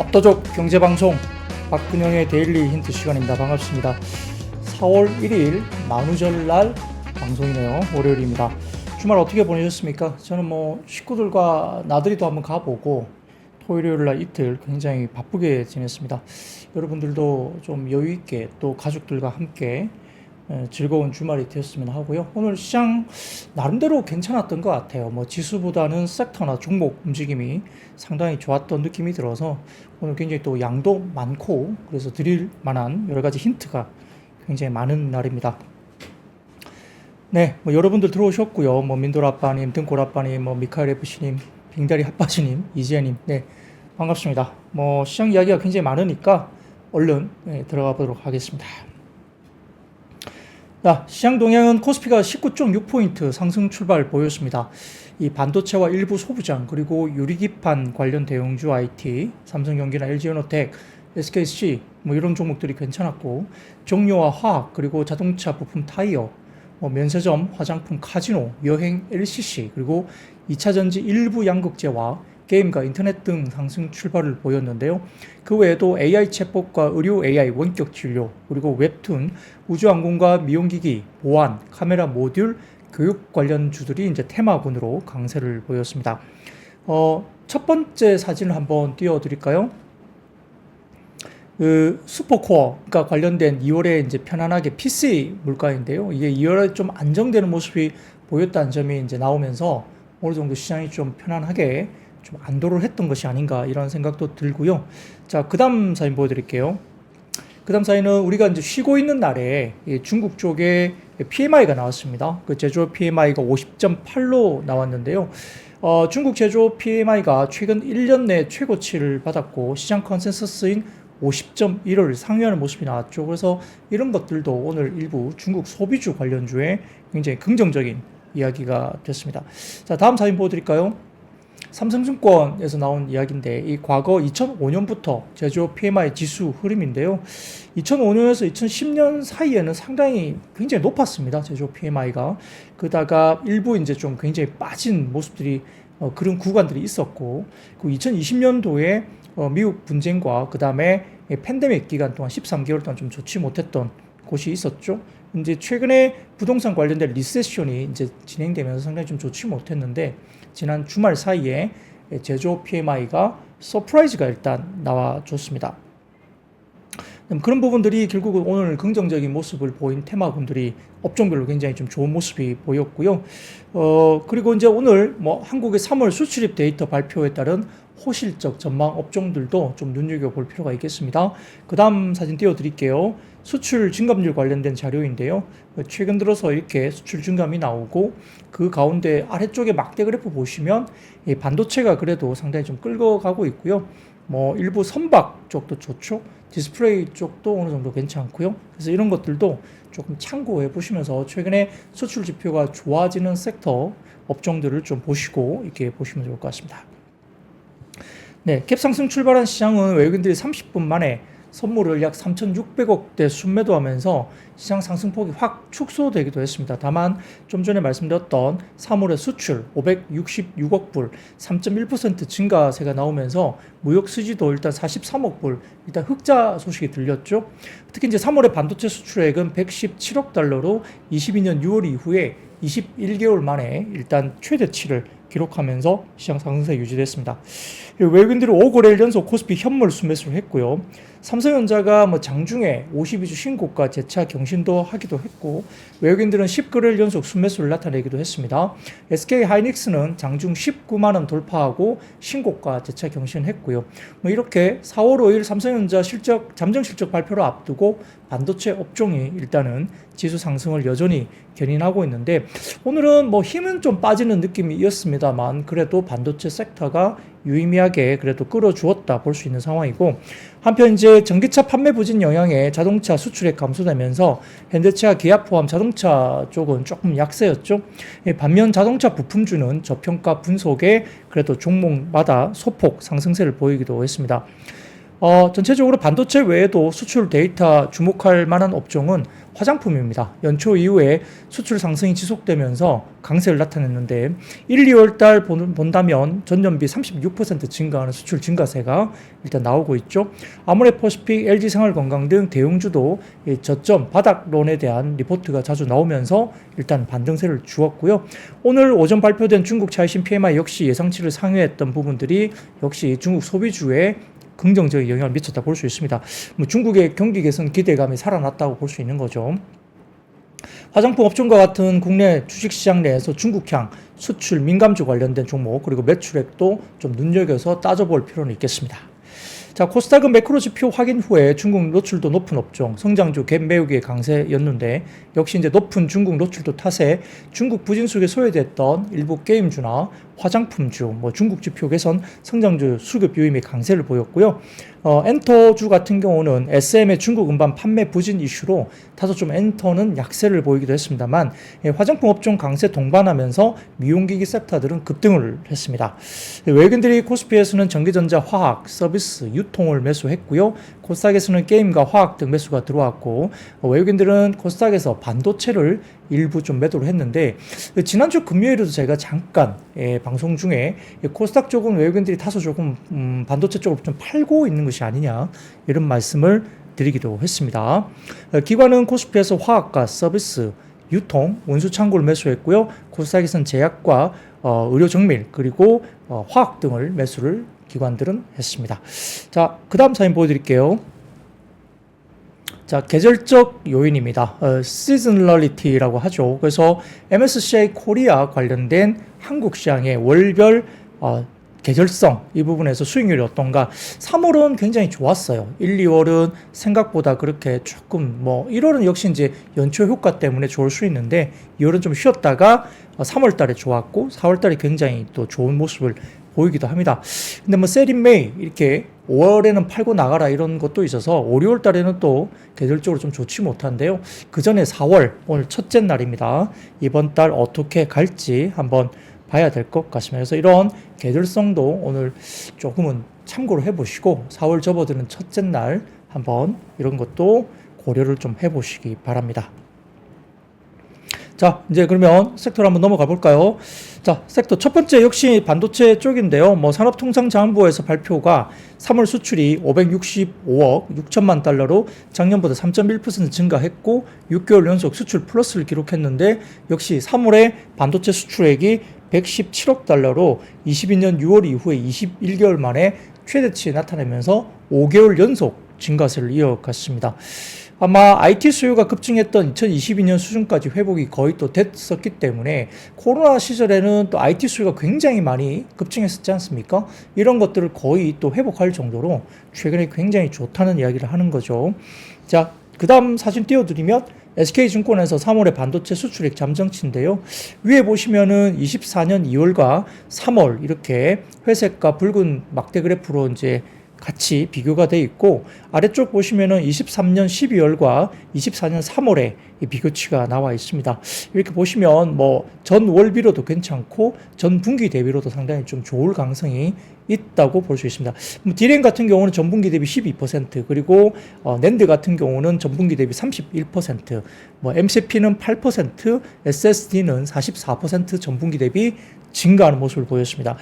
압도적 경제방송 박근영의 데일리 힌트 시간입니다. 반갑습니다. 4월 1일 만우절날 방송이네요. 월요일입니다. 주말 어떻게 보내셨습니까? 저는 식구들과 나들이도 한번 가보고 토요일날 이틀 굉장히 바쁘게 지냈습니다. 여러분들도 좀 여유있게 또 가족들과 함께 즐거운 주말이 되었으면 하고요. 오늘 시장 나름대로 괜찮았던 것 같아요. 지수보다는 섹터나 종목 움직임이 상당히 좋았던 느낌이 들어서 오늘 굉장히 또 양도 많고 그래서 드릴 만한 여러 가지 힌트가 굉장히 많은 날입니다. 네, 여러분들 들어오셨고요. 민돌 아빠님, 등골 아빠님, 미카엘 FC님, 빙다리 핫바지님, 이지혜님, 네, 반갑습니다. 시장 이야기가 굉장히 많으니까 얼른 들어가 보도록 하겠습니다. 자, 시장 동향은 코스피가 19.6포인트 상승 출발 보였습니다. 이 반도체와 일부 소부장 그리고 유리기판 관련 대형주 IT, 삼성전기나 LG에너텍, SKC 이런 종목들이 괜찮았고 정유와 화학 그리고 자동차 부품 타이어, 면세점, 화장품, 카지노, 여행, LCC 그리고 2차전지 일부 양극재와 게임과 인터넷 등 상승 출발을 보였는데요. 그 외에도 AI 챗봇과 의료 AI 원격 진료, 그리고 웹툰, 우주항공과 미용기기, 보안, 카메라 모듈, 교육 관련 주들이 이제 테마군으로 강세를 보였습니다. 첫 번째 사진을 한번 띄워드릴까요? 슈퍼코어가 관련된 2월에 이제 편안하게 PC 물가인데요. 이게 2월에 좀 안정되는 모습이 보였다는 점이 이제 나오면서 어느 정도 시장이 좀 편안하게 좀 안도를 했던 것이 아닌가 이런 생각도 들고요. 자, 그 다음 사진 보여드릴게요. 그 다음 사진은 우리가 이제 쉬고 있는 날에 중국 쪽에 PMI가 나왔습니다. 그 제조업 PMI가 50.8로 나왔는데요. 중국 제조업 PMI가 최근 1년 내 최고치를 받았고 시장 컨센서스인 50.1을 상회하는 모습이 나왔죠. 그래서 이런 것들도 오늘 일부 중국 소비주 관련주에 굉장히 긍정적인 이야기가 됐습니다. 자, 다음 사진 보여드릴까요? 삼성증권에서 나온 이야기인데 이 과거 2005년부터 제조업 PMI 지수 흐름인데요. 2005년에서 2010년 사이에는 상당히 굉장히 높았습니다. 제조업 PMI가. 그러다가 일부 이제 좀 굉장히 빠진 모습들이 그런 구간들이 있었고 그 2020년도에 미국 분쟁과 그 다음에 팬데믹 기간 동안 13개월 동안 좀 좋지 못했던 곳이 있었죠. 이제 최근에 부동산 관련된 리세션이 이제 진행되면서 상당히 좀 좋지 못했는데 지난 주말 사이에 제조업 PMI가 서프라이즈가 일단 나와줬습니다. 그런 부분들이 결국은 오늘 긍정적인 모습을 보인 테마군들이 업종별로 굉장히 좀 좋은 모습이 보였고요. 그리고 이제 오늘 한국의 3월 수출입 데이터 발표에 따른 호실적 전망 업종들도 좀 눈여겨볼 필요가 있겠습니다. 그 다음 사진 띄워드릴게요. 수출 증감률 관련된 자료인데요. 최근 들어서 이렇게 수출 증감이 나오고 그 가운데 아래쪽에 막대 그래프 보시면 이 반도체가 그래도 상당히 좀 끌고 가고 있고요. 일부 선박 쪽도 좋죠. 디스플레이 쪽도 어느 정도 괜찮고요. 그래서 이런 것들도 조금 참고해 보시면서 최근에 수출 지표가 좋아지는 섹터 업종들을 좀 보시고 이렇게 보시면 좋을 것 같습니다. 네, 갭 상승 출발한 시장은 외국인들이 30분 만에 선물을 약 3,600억대 순매도하면서 시장 상승폭이 확 축소되기도 했습니다. 다만 좀 전에 말씀드렸던 3월의 수출 566억 불 3.1% 증가세가 나오면서 무역 수지도 일단 43억 불 일단 흑자 소식이 들렸죠. 특히 이제 3월의 반도체 수출액은 117억 달러로 22년 6월 이후에 21개월 만에 일단 최대치를 기록하면서 시장 상승세 유지됐습니다. 외국인들이 5거래일 연속 코스피 현물 순매수를 했고요. 삼성전자가 장중에 52주 신고가 재차 경신도 하기도 했고 외국인들은 10거래일 연속 순매수를 나타내기도 했습니다. SK하이닉스는 장중 19만원 돌파하고 신고가 재차 경신했고요. 이렇게 4월 5일 삼성전자 잠정 실적 발표를 앞두고 반도체 업종이 일단은 지수 상승을 여전히 견인하고 있는데 오늘은 힘은 좀 빠지는 느낌이었습니다만 그래도 반도체 섹터가 유의미하게 그래도 끌어주었다 볼 수 있는 상황이고 한편 이제 전기차 판매 부진 영향에 자동차 수출액 감소되면서 현대차, 기아 포함 자동차 쪽은 조금 약세였죠. 반면 자동차 부품주는 저평가 분석에 그래도 종목마다 소폭 상승세를 보이기도 했습니다. 전체적으로 반도체 외에도 수출 데이터 주목할 만한 업종은 화장품입니다. 연초 이후에 수출 상승이 지속되면서 강세를 나타냈는데 1, 2월 달 본다면 전년비 36% 증가하는 수출 증가세가 일단 나오고 있죠. 아모레퍼시픽, LG생활건강 등 대형주도 저점 바닥론에 대한 리포트가 자주 나오면서 일단 반등세를 주었고요. 오늘 오전 발표된 중국 차이신 PMI 역시 예상치를 상회했던 부분들이 역시 중국 소비주에 긍정적인 영향을 미쳤다 볼 수 있습니다. 중국의 경기 개선 기대감이 살아났다고 볼 수 있는 거죠. 화장품 업종과 같은 국내 주식시장 내에서 중국향 수출 민감주 관련된 종목 그리고 매출액도 좀 눈여겨서 따져볼 필요는 있겠습니다. 자, 코스닥은 매크로 지표 확인 후에 중국 노출도 높은 업종, 성장주 갭 메우기의 강세였는데 역시 이제 높은 중국 노출도 탓에 중국 부진 속에 소외됐던 일부 게임주나 화장품주, 중국 지표 개선, 성장주 수급 유입의 강세를 보였고요. 엔터주 같은 경우는 SM의 중국 음반 판매 부진 이슈로 다소 좀 엔터는 약세를 보이기도 했습니다만 화장품 업종 강세 동반하면서 미용기기 섹터들은 급등을 했습니다. 외국인들이 코스피에서는 전기전자, 화학, 서비스, 유통을 매수했고요. 코스닥에서는 게임과 화학 등 매수가 들어왔고 외국인들은 코스닥에서 반도체를 일부 좀 매도를 했는데 지난주 금요일에도 제가 잠깐 방송 중에 코스닥 쪽은 외국인들이 다소 조금 반도체 쪽을 좀 팔고 있는 것이 아니냐 이런 말씀을 드리기도 했습니다. 기관은 코스피에서 화학과 서비스, 유통, 원수 창고를 매수했고요. 코스닥에서는 제약과 의료 정밀 그리고 화학 등을 매수를 기관들은 했습니다. 자, 그 다음 사진 보여드릴게요. 자, 계절적 요인입니다. 시즈널리티라고 하죠. 그래서 MSCI 코리아 관련된 한국 시장의 월별 계절성 이 부분에서 수익률이 어떤가? 3월은 굉장히 좋았어요. 1, 2월은 생각보다 그렇게 조금 1월은 역시 이제 연초 효과 때문에 좋을 수 있는데 2월은 좀 쉬었다가 3월 달에 좋았고 4월 달에 굉장히 또 좋은 모습을 보이기도 합니다. 근데 세린메이 이렇게 5월에는 팔고 나가라 이런 것도 있어서 5, 6월 달에는 또 계절적으로 좀 좋지 못한데요. 그 전에 4월 오늘 첫째 날입니다. 이번 달 어떻게 갈지 한번 봐야 될 것 같습니다. 그래서 이런 계절성도 오늘 조금은 참고를 해보시고 4월 접어드는 첫째 날 한번 이런 것도 고려를 좀 해보시기 바랍니다. 자, 이제 그러면 섹터로 한번 넘어가 볼까요? 자, 섹터 첫 번째 역시 반도체 쪽인데요. 산업통상자원부에서 발표가 3월 수출이 565억 6천만 달러로 작년보다 3.1% 증가했고 6개월 연속 수출 플러스를 기록했는데 역시 3월에 반도체 수출액이 117억 달러로 22년 6월 이후에 21개월 만에 최대치에 나타내면서 5개월 연속 증가세를 이어갔습니다. 아마 IT 수요가 급증했던 2022년 수준까지 회복이 거의 또 됐었기 때문에 코로나 시절에는 또 IT 수요가 굉장히 많이 급증했었지 않습니까? 이런 것들을 거의 또 회복할 정도로 최근에 굉장히 좋다는 이야기를 하는 거죠. 자, 그 다음 사진 띄워드리면 SK증권에서 3월의 반도체 수출액 잠정치인데요. 위에 보시면은 24년 2월과 3월 이렇게 회색과 붉은 막대 그래프로 이제 같이 비교가 돼 있고 아래쪽 보시면은 23년 12월과 24년 3월에 이 비교치가 나와 있습니다. 이렇게 보시면 전 월비로도 괜찮고 전 분기 대비로도 상당히 좀 좋을 가능성이 있다고 볼 수 있습니다. 디램 같은 경우는 전분기 대비 12% 그리고 낸드 같은 경우는 전분기 대비 31%, MCP는 8%, SSD는 44% 전분기 대비 증가하는 모습을 보였습니다.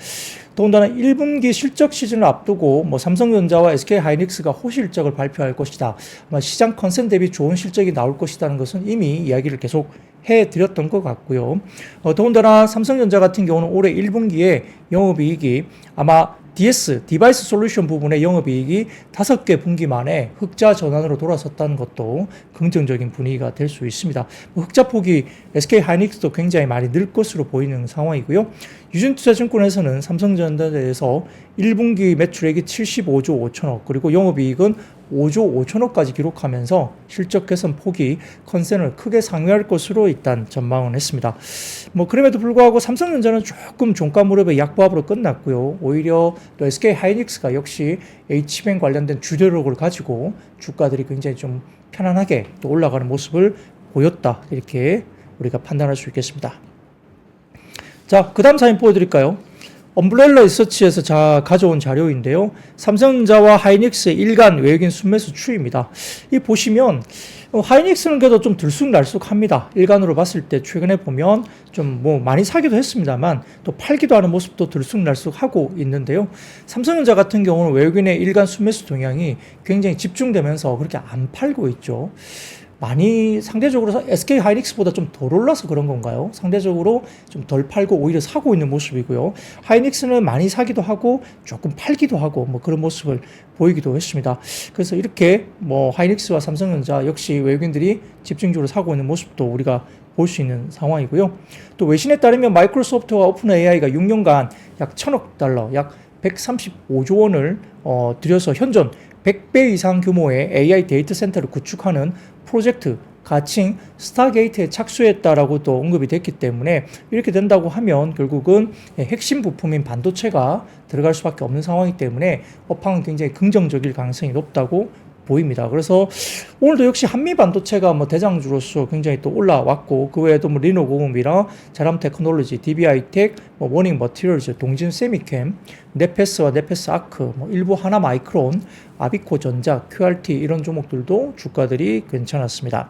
더군다나 1분기 실적 시즌을 앞두고 삼성전자와 SK하이닉스가 호실적을 발표할 것이다. 시장 컨센 대비 좋은 실적이 나올 것이라는 것은 이미 이야기를 계속 해드렸던 것 같고요. 더군다나 삼성전자 같은 경우는 올해 1분기에 영업이익이 아마 DS, 디바이스 솔루션 부분의 영업이익이 5개 분기 만에 흑자 전환으로 돌아섰다는 것도 긍정적인 분위기가 될 수 있습니다. 흑자폭이 SK하이닉스도 굉장히 많이 늘 것으로 보이는 상황이고요. 유진투자증권에서는 삼성전자에 대해서 1분기 매출액이 75조 5천억 그리고 영업이익은 5조 5천억까지 기록하면서 실적 개선 폭이 컨센을 크게 상회할 것으로 일단 전망을 했습니다. 그럼에도 불구하고 삼성전자는 조금 종가 무렵의 약보합으로 끝났고요. 오히려 또 SK하이닉스가 역시 H뱅 관련된 주력을 가지고 주가들이 굉장히 좀 편안하게 또 올라가는 모습을 보였다. 이렇게 우리가 판단할 수 있겠습니다. 자, 그 다음 사진 보여드릴까요? 엄브렐라 리서치에서 가져온 자료인데요. 삼성전자와 하이닉스의 일간 외국인 순매수 추이입니다. 이 보시면 하이닉스는 그래도 좀 들쑥날쑥합니다. 일간으로 봤을 때 최근에 보면 좀 뭐 많이 사기도 했습니다만 또 팔기도 하는 모습도 들쑥날쑥하고 있는데요. 삼성전자 같은 경우는 외국인의 일간 순매수 동향이 굉장히 집중되면서 그렇게 안 팔고 있죠. 많이 상대적으로 SK 하이닉스보다 좀 덜 올라서 그런 건가요? 상대적으로 좀 덜 팔고 오히려 사고 있는 모습이고요. 하이닉스는 많이 사기도 하고 조금 팔기도 하고 뭐 그런 모습을 보이기도 했습니다. 그래서 이렇게 뭐 하이닉스와 삼성전자 역시 외국인들이 집중적으로 사고 있는 모습도 우리가 볼 수 있는 상황이고요. 또 외신에 따르면 마이크로소프트와 오픈 AI가 6년간 약 1,000억 달러, 약 135조 원을 들여서 현존 100배 이상 규모의 AI 데이터 센터를 구축하는 프로젝트 가칭 스타게이트에 착수했다라고 또 언급이 됐기 때문에 이렇게 된다고 하면 결국은 핵심 부품인 반도체가 들어갈 수밖에 없는 상황이기 때문에 업황은 굉장히 긍정적일 가능성이 높다고 보입니다. 그래서 오늘도 역시 한미 반도체가 뭐 대장주로서 굉장히 또 올라왔고 그 외에도 뭐 리노공업이랑 자람 테크놀로지, DB하이텍, 뭐 워닝 머티리얼즈, 동진 세미캠, 네페스와 네페스 아크, 뭐 일부 하나 마이크론, 아비코 전자, QRT 이런 종목들도 주가들이 괜찮았습니다.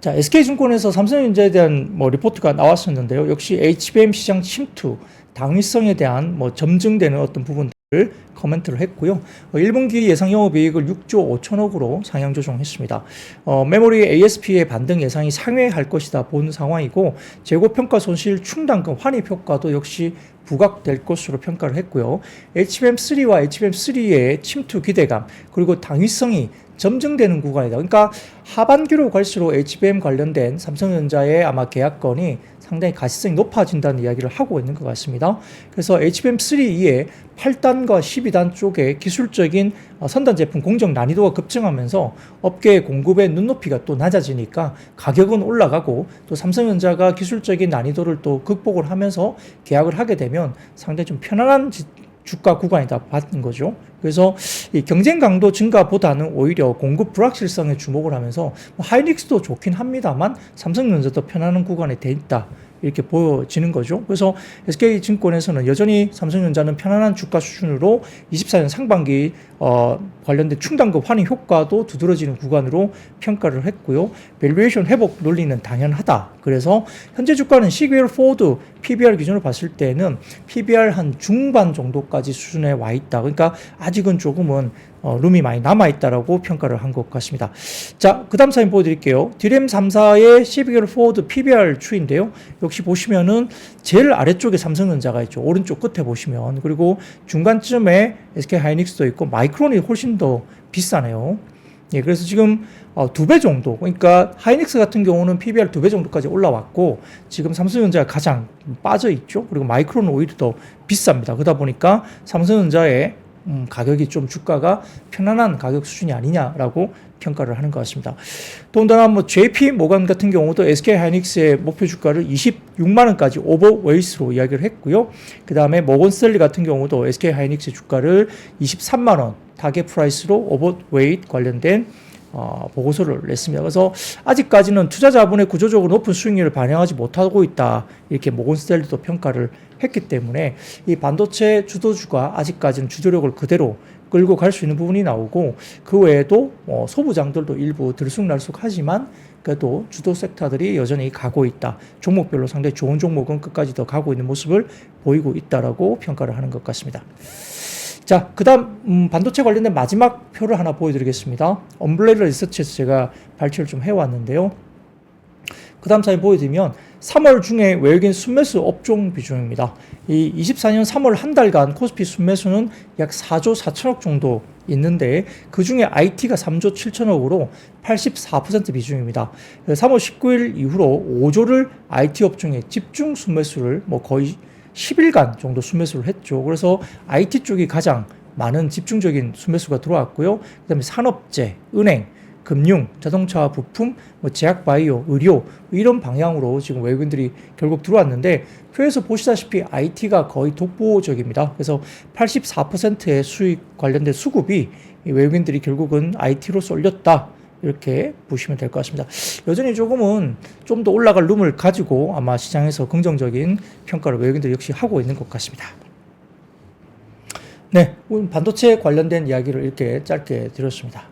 자, SK증권에서 삼성전자에 대한 뭐 리포트가 나왔었는데요. 역시 HBM 시장 침투, 당위성에 대한 뭐 점증되는 어떤 부분들 코멘트를 했고요. 1분기 예상 영업이익을 6조 5천억으로 상향 조정했습니다. 메모리 ASP의 반등 예상이 상회할 것이다 본 상황이고 재고평가 손실 충당금 환입 효과도 역시 부각될 것으로 평가를 했고요. HBM3와 HBM3의 침투 기대감 그리고 당위성이 점증되는 구간이다. 그러니까 하반기로 갈수록 HBM 관련된 삼성전자의 아마 계약건이 상당히 가시성이 높아진다는 이야기를 하고 있는 것 같습니다. 그래서 HBM3 이에 8단과 12단 쪽에 기술적인 선단 제품 공정 난이도가 급증하면서 업계의 공급의 눈높이가 또 낮아지니까 가격은 올라가고 또 삼성전자가 기술적인 난이도를 또 극복을 하면서 계약을 하게 되면 상당히 좀 편안한 주가 구간이다 봤는 거죠. 그래서 이 경쟁 강도 증가보다는 오히려 공급 불확실성에 주목을 하면서 하이닉스도 좋긴 합니다만 삼성전자도 편안한 구간에 돼 있다. 이렇게 보여지는 거죠. 그래서 SK증권에서는 여전히 삼성전자는 편안한 주가 수준으로 24년 상반기 관련된 충당금 환입 효과도 두드러지는 구간으로 평가를 했고요. 밸류에이션 회복 논리는 당연하다. 그래서 현재 주가는 시그웰 포워드 PBR 기준으로 봤을 때는 PBR 한 중반 정도까지 수준에 와 있다. 그러니까 아직은 조금은 룸이 많이 남아있다라고 평가를 한 것 같습니다. 자, 그 다음 사진 보여드릴게요. 디램 3사의 12개월 포워드 PBR 추인데요. 역시 보시면은 제일 아래쪽에 삼성전자가 있죠. 오른쪽 끝에 보시면. 그리고 중간쯤에 SK 하이닉스도 있고 마이크론이 훨씬 더 비싸네요. 예, 그래서 지금 2배 정도. 그러니까 하이닉스 같은 경우는 PBR 2배 정도까지 올라왔고 지금 삼성전자가 가장 빠져 있죠. 그리고 마이크론은 오히려 더 비쌉니다. 그러다 보니까 삼성전자의 가격이 좀 주가가 편안한 가격 수준이 아니냐라고 평가를 하는 것 같습니다. 더군다나 뭐 JP 모간 같은 경우도 SK 하이닉스의 목표 주가를 26만 원까지 오버웨이스로 이야기를 했고요. 그 다음에 모건 스탠리 같은 경우도 SK 하이닉스 주가를 23만 원 타겟 프라이스로 오버웨이트 관련된 보고서를 냈습니다. 그래서 아직까지는 투자 자본의 구조적으로 높은 수익률을 반영하지 못하고 있다. 이렇게 모건 스탠리도 평가를 했기 때문에 이 반도체 주도주가 아직까지는 주도력을 그대로 끌고 갈 수 있는 부분이 나오고 그 외에도 소부장들도 일부 들쑥날쑥하지만 그래도 주도 섹터들이 여전히 가고 있다. 종목별로 상당히 좋은 종목은 끝까지 더 가고 있는 모습을 보이고 있다라고 평가를 하는 것 같습니다. 자, 그 다음 반도체 관련된 마지막 표를 하나 보여드리겠습니다. 엄브렐라 리서치에서 제가 발표를 좀 해왔는데요. 그 다음 사진 보여드리면 3월 중에 외국인 순매수 업종 비중입니다. 이 24년 3월 한 달간 코스피 순매수는 약 4조 4천억 정도 있는데 그 중에 IT가 3조 7천억으로 84% 비중입니다. 3월 19일 이후로 5조를 IT 업종에 집중 순매수를 뭐 거의 10일간 정도 순매수를 했죠. 그래서 IT 쪽이 가장 많은 집중적인 순매수가 들어왔고요. 그 다음에 산업재, 은행, 금융, 자동차 부품, 뭐 제약 바이오, 의료 이런 방향으로 지금 외국인들이 결국 들어왔는데 표에서 보시다시피 IT가 거의 독보적입니다. 그래서 84%의 수익 관련된 수급이 외국인들이 결국은 IT로 쏠렸다. 이렇게 보시면 될 것 같습니다. 여전히 조금은 좀 더 올라갈 룸을 가지고 아마 시장에서 긍정적인 평가를 외국인들 역시 하고 있는 것 같습니다. 네, 오늘 반도체 관련된 이야기를 이렇게 짧게 드렸습니다.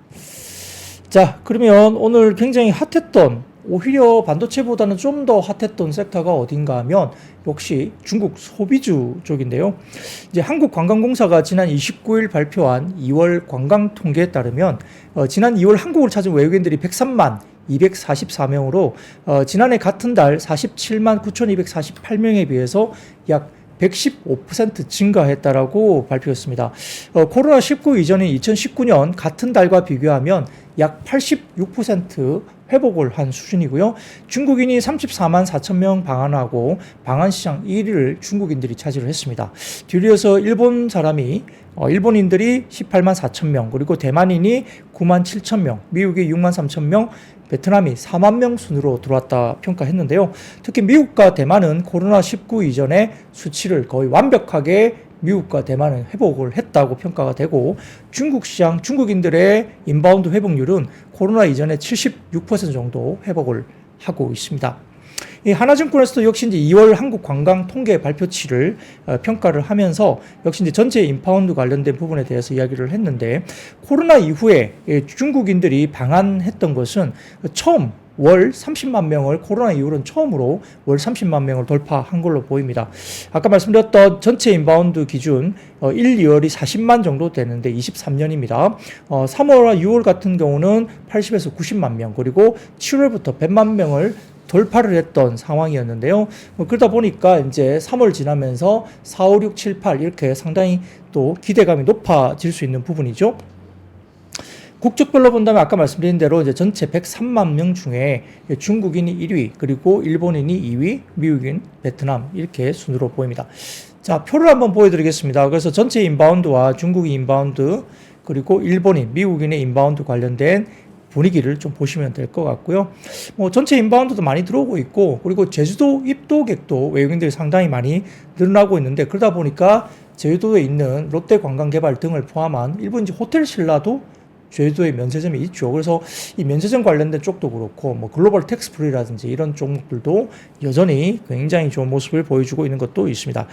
자, 그러면 오늘 굉장히 핫했던, 오히려 반도체보다는 좀 더 핫했던 섹터가 어딘가 하면 역시 중국 소비주 쪽인데요. 이제 한국관광공사가 지난 29일 발표한 2월 관광 통계에 따르면 지난 2월 한국을 찾은 외국인들이 103만 244명으로 지난해 같은 달 47만 9,248명에 비해서 약 115% 증가했다라고 발표했습니다. 코로나19 이전인 2019년 같은 달과 비교하면 약 86% 회복을 한 수준이고요. 중국인이 34만 4천 명 방한하고 방한시장 1위를 중국인들이 차지를 했습니다. 뒤이어서 일본인들이 18만 4천 명, 그리고 대만인이 9만 7천 명, 미국이 6만 3천 명, 베트남이 4만 명 순으로 들어왔다 평가했는데요. 특히 미국과 대만은 코로나19 이전에 수치를 거의 완벽하게 미국과 대만은 회복을 했다고 평가가 되고, 중국 시장, 중국인들의 인바운드 회복률은 코로나 이전에 76% 정도 회복을 하고 있습니다. 이 하나증권에서도 역시 이제 2월 한국 관광 통계 발표치를 평가를 하면서 역시 이제 전체 인바운드 관련된 부분에 대해서 이야기를 했는데, 코로나 이후에 중국인들이 방한했던 것은 처음 월 30만 명을, 코로나 이후로는 처음으로 월 30만 명을 돌파한 걸로 보입니다. 아까 말씀드렸던 전체 인바운드 기준 1, 2월이 40만 정도 되는데 23년입니다. 3월과 6월 같은 경우는 80에서 90만 명, 그리고 7월부터 100만 명을 돌파를 했던 상황이었는데요. 그러다 보니까 이제 3월 지나면서 4, 5, 6, 7, 8 이렇게 상당히 또 기대감이 높아질 수 있는 부분이죠. 국적별로 본다면 아까 말씀드린 대로 이제 전체 103만 명 중에 중국인이 1위, 그리고 일본인이 2위, 미국인, 베트남 이렇게 순으로 보입니다. 자, 표를 한번 보여드리겠습니다. 그래서 전체 인바운드와 중국인 인바운드, 그리고 일본인, 미국인의 인바운드 관련된 분위기를 좀 보시면 될 것 같고요. 전체 인바운드도 많이 들어오고 있고, 그리고 제주도 입도객도 외국인들이 상당히 많이 늘어나고 있는데, 그러다 보니까 제주도에 있는 롯데관광개발 등을 포함한 일부 이제 호텔 신라도 제주도에 면세점이 있죠. 그래서 이 면세점 관련된 쪽도 그렇고, 글로벌 텍스프리라든지 이런 종목들도 여전히 굉장히 좋은 모습을 보여주고 있는 것도 있습니다.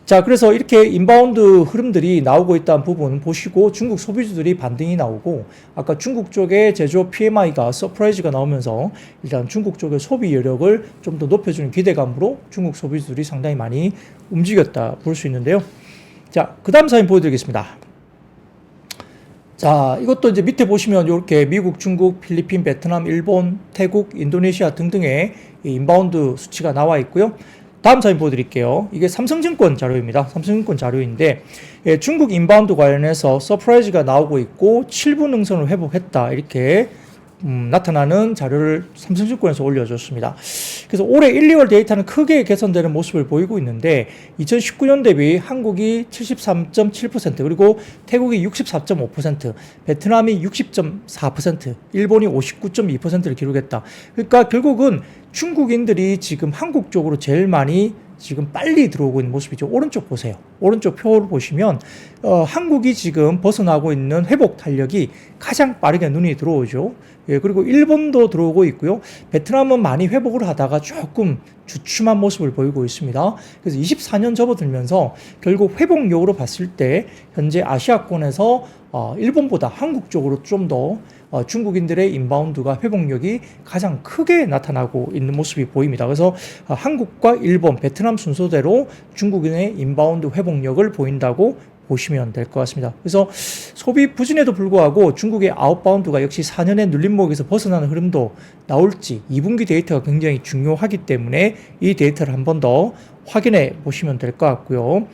자, 그래서 이렇게 인바운드 흐름들이 나오고 있다는 부분 보시고, 중국 소비주들이 반등이 나오고, 아까 중국 쪽에 제조 PMI가 서프라이즈가 나오면서 일단 중국 쪽의 소비 여력을 좀 더 높여주는 기대감으로 중국 소비주들이 상당히 많이 움직였다 볼 수 있는데요. 자, 그 다음 사진 보여드리겠습니다. 자, 이것도 이제 밑에 보시면 이렇게 미국, 중국, 필리핀, 베트남, 일본, 태국, 인도네시아 등등의 인바운드 수치가 나와 있고요. 다음 사진 보여드릴게요. 이게 삼성증권 자료입니다. 삼성증권 자료인데, 중국 인바운드 관련해서 서프라이즈가 나오고 있고 7분 능선을 회복했다 이렇게 나타나는 자료를 삼성증권에서 올려줬습니다. 그래서 올해 1, 2월 데이터는 크게 개선되는 모습을 보이고 있는데, 2019년 대비 한국이 73.7%, 그리고 태국이 64.5%, 베트남이 60.4%, 일본이 59.2%를 기록했다. 그러니까 결국은 중국인들이 지금 한국 쪽으로 제일 많이 지금 빨리 들어오고 있는 모습이죠. 오른쪽 보세요. 오른쪽 표를 보시면 한국이 지금 벗어나고 있는 회복 탄력이 가장 빠르게 눈이 들어오죠. 그리고 일본도 들어오고 있고요. 베트남은 많이 회복을 하다가 조금 주춤한 모습을 보이고 있습니다. 그래서 24년 접어들면서 결국 회복력으로 봤을 때 현재 아시아권에서 일본보다 한국 쪽으로 좀 더 중국인들의 인바운드가 회복력이 가장 크게 나타나고 있는 모습이 보입니다. 그래서 한국과 일본, 베트남 순서대로 중국인의 인바운드 회복력을 보인다고 보시면 될 것 같습니다. 그래서 소비 부진에도 불구하고 중국의 아웃바운드가 역시 4년의 눌림목에서 벗어나는 흐름도 나올지 2분기 데이터가 굉장히 중요하기 때문에 이 데이터를 한 번 더 확인해 보시면 될 것 같고요.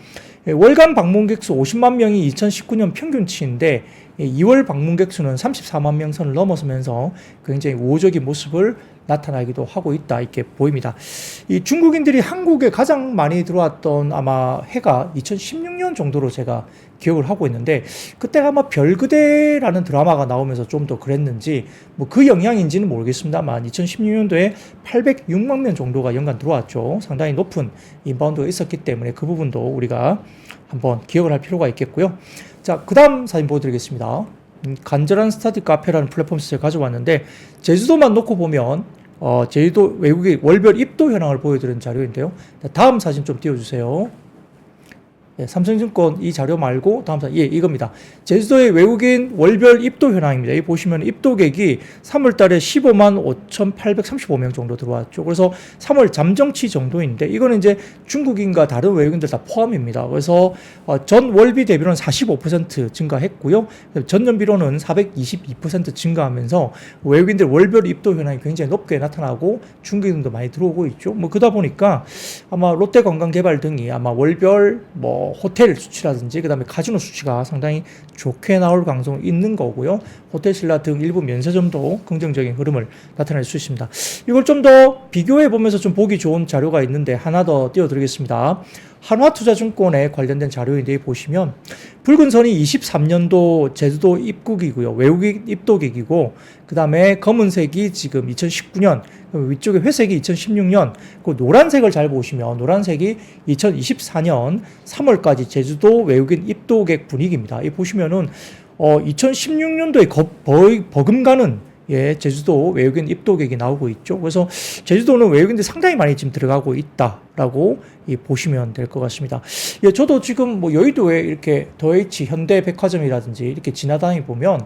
월간 방문객 수 50만 명이 2019년 평균치인데 2월 방문객 수는 34만 명 선을 넘어서면서 굉장히 우호적인 모습을 나타나기도 하고 있다 이렇게 보입니다. 이 중국인들이 한국에 가장 많이 들어왔던 아마 해가 2016년 정도로 제가 기억을 하고 있는데, 그때가 아마 별그대라는 드라마가 나오면서 좀 더 그랬는지 그 영향인지는 모르겠습니다만 2016년도에 806만 명 정도가 연간 들어왔죠. 상당히 높은 인바운드가 있었기 때문에 그 부분도 우리가 한번 기억을 할 필요가 있겠고요. 자, 그 다음 사진 보여드리겠습니다. 간절한 스터디 카페라는 플랫폼에서 제가 가져왔는데 제주도만 놓고 보면 제주도 외국인 월별 입도 현황을 보여드리는 자료인데요. 다음 사진 좀 띄워주세요. 예, 삼성증권 이 자료 말고 다음 사진, 예, 이겁니다. 제주도의 외국인 월별 입도 현황입니다. 이 보시면 입도객이 3월 달에 15만 5,835명 정도 들어왔죠. 그래서 3월 잠정치 정도인데 이거는 이제 중국인과 다른 외국인들 다 포함입니다. 그래서 전 월비 대비로는 45% 증가했고요. 전년비로는 422% 증가하면서 외국인들 월별 입도 현황이 굉장히 높게 나타나고 중국인도 많이 들어오고 있죠. 뭐 그러다 보니까 아마 롯데관광개발 등이 아마 월별 호텔 수치라든지 그다음에 카지노 수치가 상당히 좋게 나올 가능성이 있는 거고요. 호텔 신라 등 일부 면세점도 긍정적인 흐름을 나타낼 수 있습니다. 이걸 좀 더 비교해 보면서 좀 보기 좋은 자료가 있는데 하나 더 띄워드리겠습니다. 한화투자증권에 관련된 자료인데 보시면 붉은 선이 23년도 제주도 입국이고요. 외국인 입도객이고 그 다음에 검은색이 지금 2019년 위쪽에 회색이 2016년 그 노란색을 잘 보시면 노란색이 2024년 3월까지 제주도 외국인 입도객 분위기입니다. 이 보시면은 2016년도에 버금가는 제주도 외국인 입도객이 나오고 있죠. 그래서 제주도는 외국인들이 상당히 많이 지금 들어가고 있다라고 보시면 될 것 같습니다. 저도 지금 여의도에 이렇게 더H 현대백화점이라든지 이렇게 지나다니 보면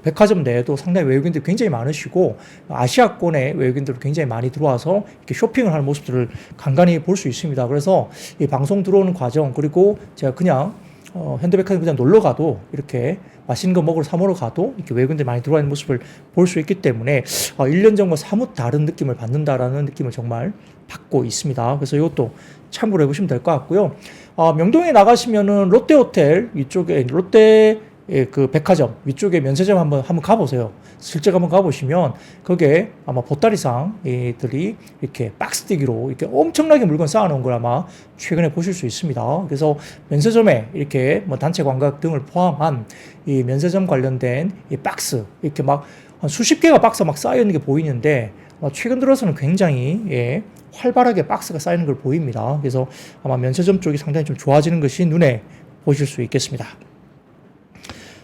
백화점 내에도 상당히 외국인들이 굉장히 많으시고 아시아권의 외국인들도 굉장히 많이 들어와서 이렇게 쇼핑을 하는 모습들을 간간히 볼 수 있습니다. 그래서 이 방송 들어오는 과정 그리고 제가 그냥 현대백화점 그냥 놀러 가도 이렇게 맛있는 거 사 먹으러 가도 이렇게 외국인들이 많이 들어와 있는 모습을 볼 수 있기 때문에 1년 전과 사뭇 다른 느낌을 받는다라는 느낌을 정말 받고 있습니다. 그래서 이것도 참고를 해보시면 될 것 같고요. 명동에 나가시면은 롯데호텔 위쪽에 롯데 그 백화점 위쪽에 면세점 한번 가보세요. 실제 한번 가보시면 거기에 아마 보따리상들이 이렇게 박스뛰기로 이렇게 엄청나게 물건 쌓아놓은 걸 아마 최근에 보실 수 있습니다. 그래서 면세점에 이렇게 단체 관광 등을 포함한 이 면세점 관련된 이 박스 이렇게 막 수십 개가 박스 막 쌓여 있는 게 보이는데 최근 들어서는 굉장히 활발하게 박스가 쌓이는 걸 보입니다. 그래서 아마 면세점 쪽이 상당히 좀 좋아지는 것이 눈에 보실 수 있겠습니다.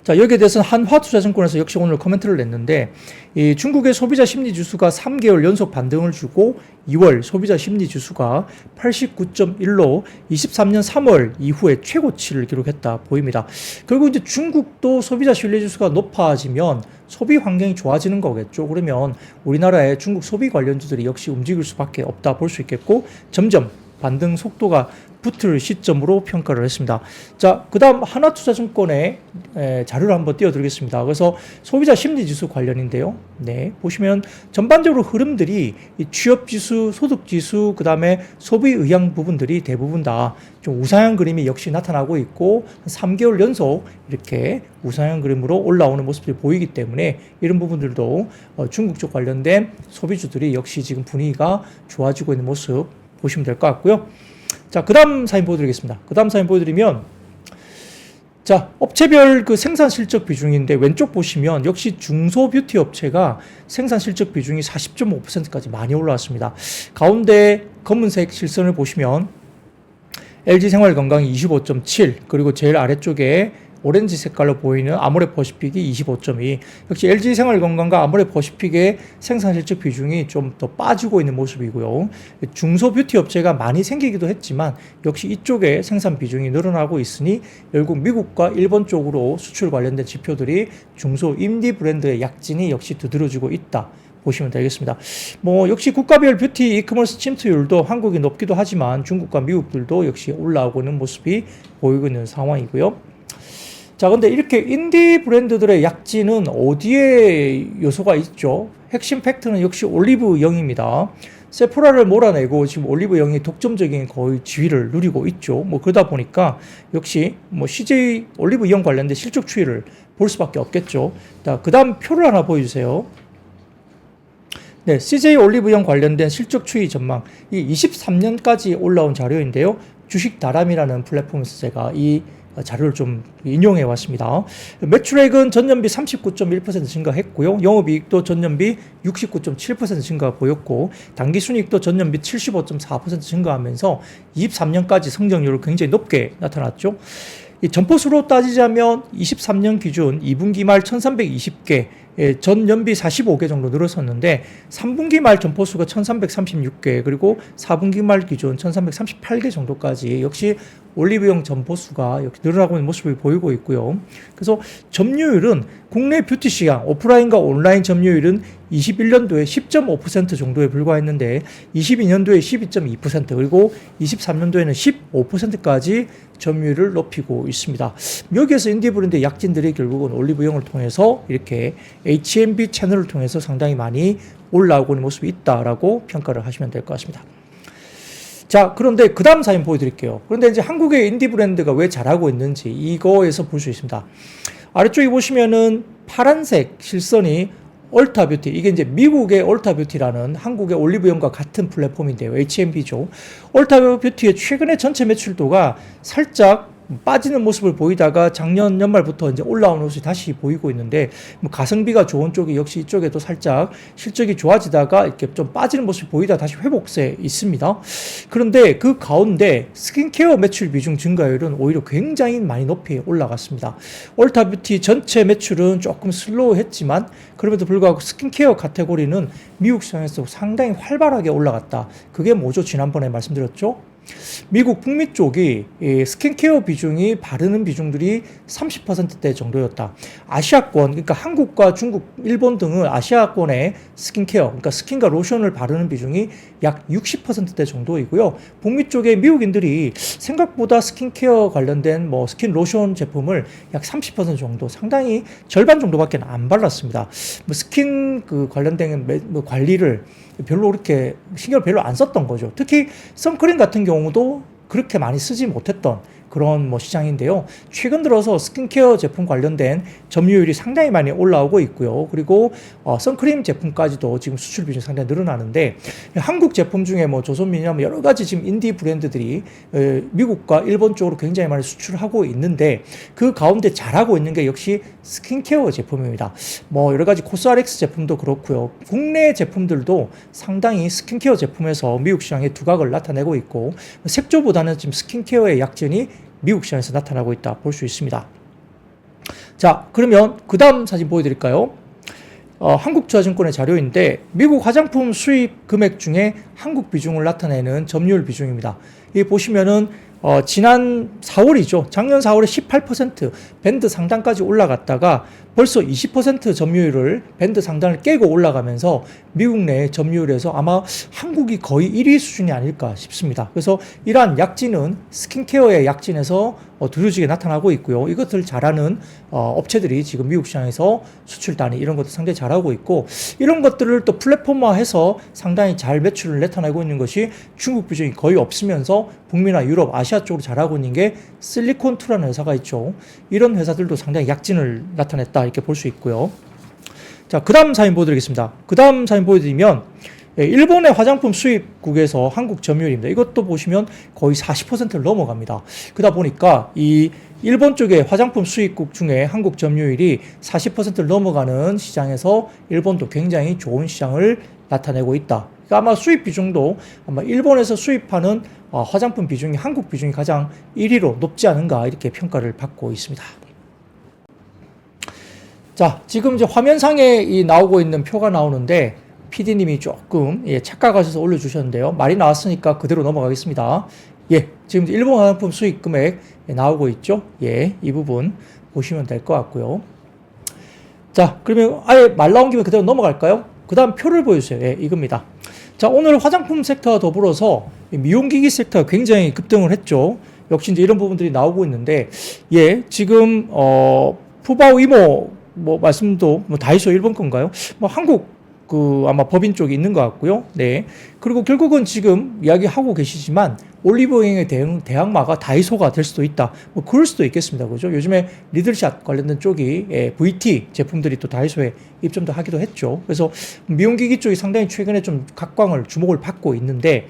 자, 여기에 대해서는 한화투자증권에서 역시 오늘 코멘트를 냈는데 이 중국의 소비자 심리지수가 3개월 연속 반등을 주고 2월 소비자 심리지수가 89.1로 23년 3월 이후에 최고치를 기록했다 보입니다. 결국 이제 중국도 소비자 신뢰지수가 높아지면 소비 환경이 좋아지는 거겠죠. 그러면 우리나라의 중국 소비 관련주들이 역시 움직일 수밖에 없다 볼 수 있겠고 점점 반등 속도가 붙을 시점으로 평가를 했습니다. 자, 그 다음 하나투자증권의 자료를 한번 띄워드리겠습니다. 그래서 소비자 심리지수 관련인데요. 네, 보시면 전반적으로 흐름들이 이 취업지수, 소득지수, 그 다음에 소비의향 부분들이 대부분 다 좀 우상향 그림이 역시 나타나고 있고 3개월 연속 이렇게 우상향 그림으로 올라오는 모습들이 보이기 때문에 이런 부분들도 중국 쪽 관련된 소비주들이 역시 지금 분위기가 좋아지고 있는 모습 보시면 될 것 같고요. 자, 그 다음 사진 보여드리겠습니다. 그 다음 사진 보여드리면, 자, 업체별 그 생산 실적 비중인데, 왼쪽 보시면 역시 중소 뷰티 업체가 생산 실적 비중이 40.5%까지 많이 올라왔습니다. 가운데 검은색 실선을 보시면, LG생활건강이 25.7, 그리고 제일 아래쪽에 오렌지 색깔로 보이는 아모레퍼시픽이 25.2. 역시 LG생활건강과 아모레퍼시픽의 생산실적 비중이 좀 더 빠지고 있는 모습이고요. 중소 뷰티 업체가 많이 생기기도 했지만 역시 이쪽에 생산 비중이 늘어나고 있으니 결국 미국과 일본 쪽으로 수출 관련된 지표들이 중소 인디 브랜드의 약진이 역시 두드러지고 있다. 보시면 되겠습니다. 역시 국가별 뷰티 이커머스 침투율도 한국이 높기도 하지만 중국과 미국들도 역시 올라오고 있는 모습이 보이고 있는 상황이고요. 자, 근데 이렇게 인디 브랜드들의 약진은 어디에 요소가 있죠? 핵심 팩트는 역시 올리브영입니다. 세포라를 몰아내고 지금 올리브영이 독점적인 거의 지위를 누리고 있죠. 그러다 보니까 역시 CJ 올리브영 관련된 실적 추이를 볼 수밖에 없겠죠. 자, 그 다음 표를 하나 보여주세요. 네, CJ 올리브영 관련된 실적 추이 전망. 이 23년까지 올라온 자료인데요. 주식다람이라는 플랫폼에서 제가 이 자료를 좀 인용해 왔습니다. 매출액은 전년비 39.1% 증가했고요. 영업이익도 전년비 69.7% 증가 보였고 당기순이익도 전년비 75.4% 증가하면서 23년까지 성장률을 굉장히 높게 나타났죠. 이 점포수로 따지자면 23년 기준 2분기 말 1320개, 전 연비 45개 정도 늘었었는데 3분기 말 점포수가 1336개, 그리고 4분기 말 기준 1338개 정도까지 역시 올리브영 점포수가 이렇게 늘어나고 있는 모습을 보이고 있고요. 그래서 점유율은 국내 뷰티 시장 오프라인과 온라인 점유율은 21년도에 10.5% 정도에 불과했는데 22년도에 12.2%, 그리고 23년도에는 15%까지 점유율을 높이고 있습니다. 여기에서 인디 브랜드의 약진들이 결국은 올리브영을 통해서 이렇게 H&B 채널을 통해서 상당히 많이 올라오고 있는 모습이 있다라고 평가를 하시면 될 것 같습니다. 자, 그런데 그 다음 사진 보여드릴게요. 그런데 이제 한국의 인디 브랜드가 왜 잘하고 있는지 이거에서 볼 수 있습니다. 아래쪽에 보시면은 파란색 실선이 올타뷰티, 이게 이제 미국의 올타뷰티라는 한국의 올리브영과 같은 플랫폼인데요. H&B죠. 올타뷰티의 최근의 전체 매출도가 살짝 빠지는 모습을 보이다가 작년 연말부터 이제 올라오는 모습이 다시 보이고 있는데, 뭐 가성비가 좋은 쪽이 역시 이쪽에도 살짝 실적이 좋아지다가 이렇게 좀 빠지는 모습을 보이다 다시 회복세에 있습니다. 그런데 그 가운데 스킨케어 매출 비중 증가율은 오히려 굉장히 많이 높이 올라갔습니다. 올타뷰티 전체 매출은 조금 슬로우했지만 그럼에도 불구하고 스킨케어 카테고리는 미국 시장에서 상당히 활발하게 올라갔다. 그게 뭐죠? 지난번에 말씀드렸죠? 미국 북미 쪽이 스킨케어 비중이 바르는 비중들이 30%대 정도였다. 아시아권, 그러니까 한국과 중국, 일본 등은 아시아권의 스킨케어, 그러니까 스킨과 로션을 바르는 비중이 약 60%대 정도이고요. 북미 쪽의 미국인들이 생각보다 스킨케어 관련된 뭐 스킨 로션 제품을 약 30% 정도, 상당히 절반 정도밖에 안 발랐습니다. 뭐 스킨 그 관련된 뭐 관리를 별로 그렇게 신경을 별로 안 썼던 거죠. 특히 선크림 같은 경우도 그렇게 많이 쓰지 못했던 그런 뭐 시장인데요. 최근 들어서 스킨케어 제품 관련된 점유율이 상당히 많이 올라오고 있고요. 그리고 선크림 제품까지도 지금 수출 비중이 상당히 늘어나는데, 한국 제품 중에 뭐 조선미녀 여러 가지 지금 인디 브랜드들이 미국과 일본 쪽으로 굉장히 많이 수출하고 있는데, 그 가운데 잘하고 있는 게 역시 스킨케어 제품입니다. 뭐 여러 가지 코스알엑스 제품도 그렇고요. 국내 제품들도 상당히 스킨케어 제품에서 미국 시장에 두각을 나타내고 있고, 색조보다는 지금 스킨케어의 약진이 미국 시장에서 나타나고 있다 볼 수 있습니다. 자, 그러면 그 다음 사진 보여드릴까요? 한국투자증권의 자료인데 미국 화장품 수입 금액 중에 한국 비중을 나타내는 점유율 비중입니다. 이 보시면은 지난 4월이죠. 작년 4월에 18% 밴드 상단까지 올라갔다가 벌써 20% 점유율을 밴드 상단을 깨고 올라가면서 미국 내 점유율에서 아마 한국이 거의 1위 수준이 아닐까 싶습니다. 그래서 이러한 약진은 스킨케어의 약진에서 두루지게 나타나고 있고요. 이것을 잘하는 업체들이 지금 미국 시장에서 수출 단위 이런 것도 상당히 잘하고 있고, 이런 것들을 또 플랫폼화해서 상당히 잘 매출을 나타내고 있는 것이 중국 비중이 거의 없으면서 북미나 유럽, 아시아 쪽으로 잘하고 있는 게 실리콘2라는 회사가 있죠. 이런 회사들도 상당히 약진을 나타냈다 이렇게 볼 수 있고요. 자, 그 다음 사진 보여드리겠습니다. 그 다음 사진 보여드리면 일본의 화장품 수입국에서 한국 점유율입니다. 이것도 보시면 거의 40%를 넘어갑니다. 그러다 보니까 이 일본 쪽의 화장품 수입국 중에 한국 점유율이 40%를 넘어가는 시장에서 일본도 굉장히 좋은 시장을 나타내고 있다. 그러니까 아마 수입 비중도 아마 일본에서 수입하는 화장품 비중이 한국 비중이 가장 1위로 높지 않은가 이렇게 평가를 받고 있습니다. 자, 지금 이제 화면상에 나오고 있는 표가 나오는데 PD님이 조금 착각하셔서 올려주셨는데요. 말이 나왔으니까 그대로 넘어가겠습니다. 지금 일본 화장품 수입 금액 나오고 있죠. 이 부분 보시면 될 것 같고요. 자, 그러면 아예 말 나온 김에 그대로 넘어갈까요? 그 다음 표를 보여주세요. 이겁니다. 자, 오늘 화장품 섹터와 더불어서 미용기기 섹터가 굉장히 급등을 했죠. 역시 이제 이런 부분들이 나오고 있는데, 지금 푸바오 이모 뭐 말씀도 뭐 다이소 일본 건가요? 뭐 한국 아마 법인 쪽이 있는 것 같고요. 네. 그리고 결국은 지금 이야기하고 계시지만 올리브영의 대항마가 다이소가 될 수도 있다. 뭐 그럴 수도 있겠습니다. 그죠? 요즘에 리들샷 관련된 쪽이 VT 제품들이 또 다이소에 입점도 하기도 했죠. 그래서 미용기기 쪽이 상당히 최근에 좀 각광을 주목을 받고 있는데,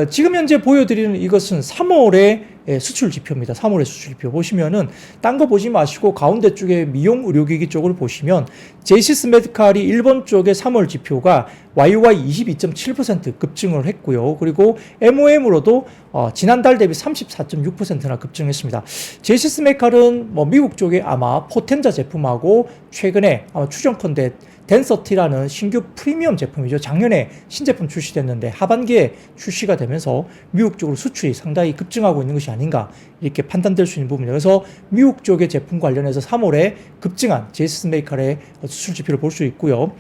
지금 현재 보여드리는 이것은 3월에 수출 지표입니다. 3월의 수출 지표 보시면은 딴 거 보지 마시고 가운데 쪽에 미용 의료기기 쪽을 보시면 제이시스 메디칼이 일본 쪽의 3월 지표가 YOY 22.7% 급증을 했고요. 그리고 MOM으로도 지난달 대비 34.6%나 급증했습니다. 제이시스 메디칼은 뭐 미국 쪽에 아마 포텐자 제품하고 최근에 아마 추정컨대 덴서티라는 신규 프리미엄 제품이죠. 작년에 신제품 출시됐는데 하반기에 출시가 되면서 미국 쪽으로 수출이 상당히 급증하고 있는 것이 아닌가 이렇게 판단될 수 있는 부분이에요. 그래서 미국 쪽의 제품 관련해서 3월에 급증한 제이시스 메디칼의 수출 지표를 볼 수 있고요.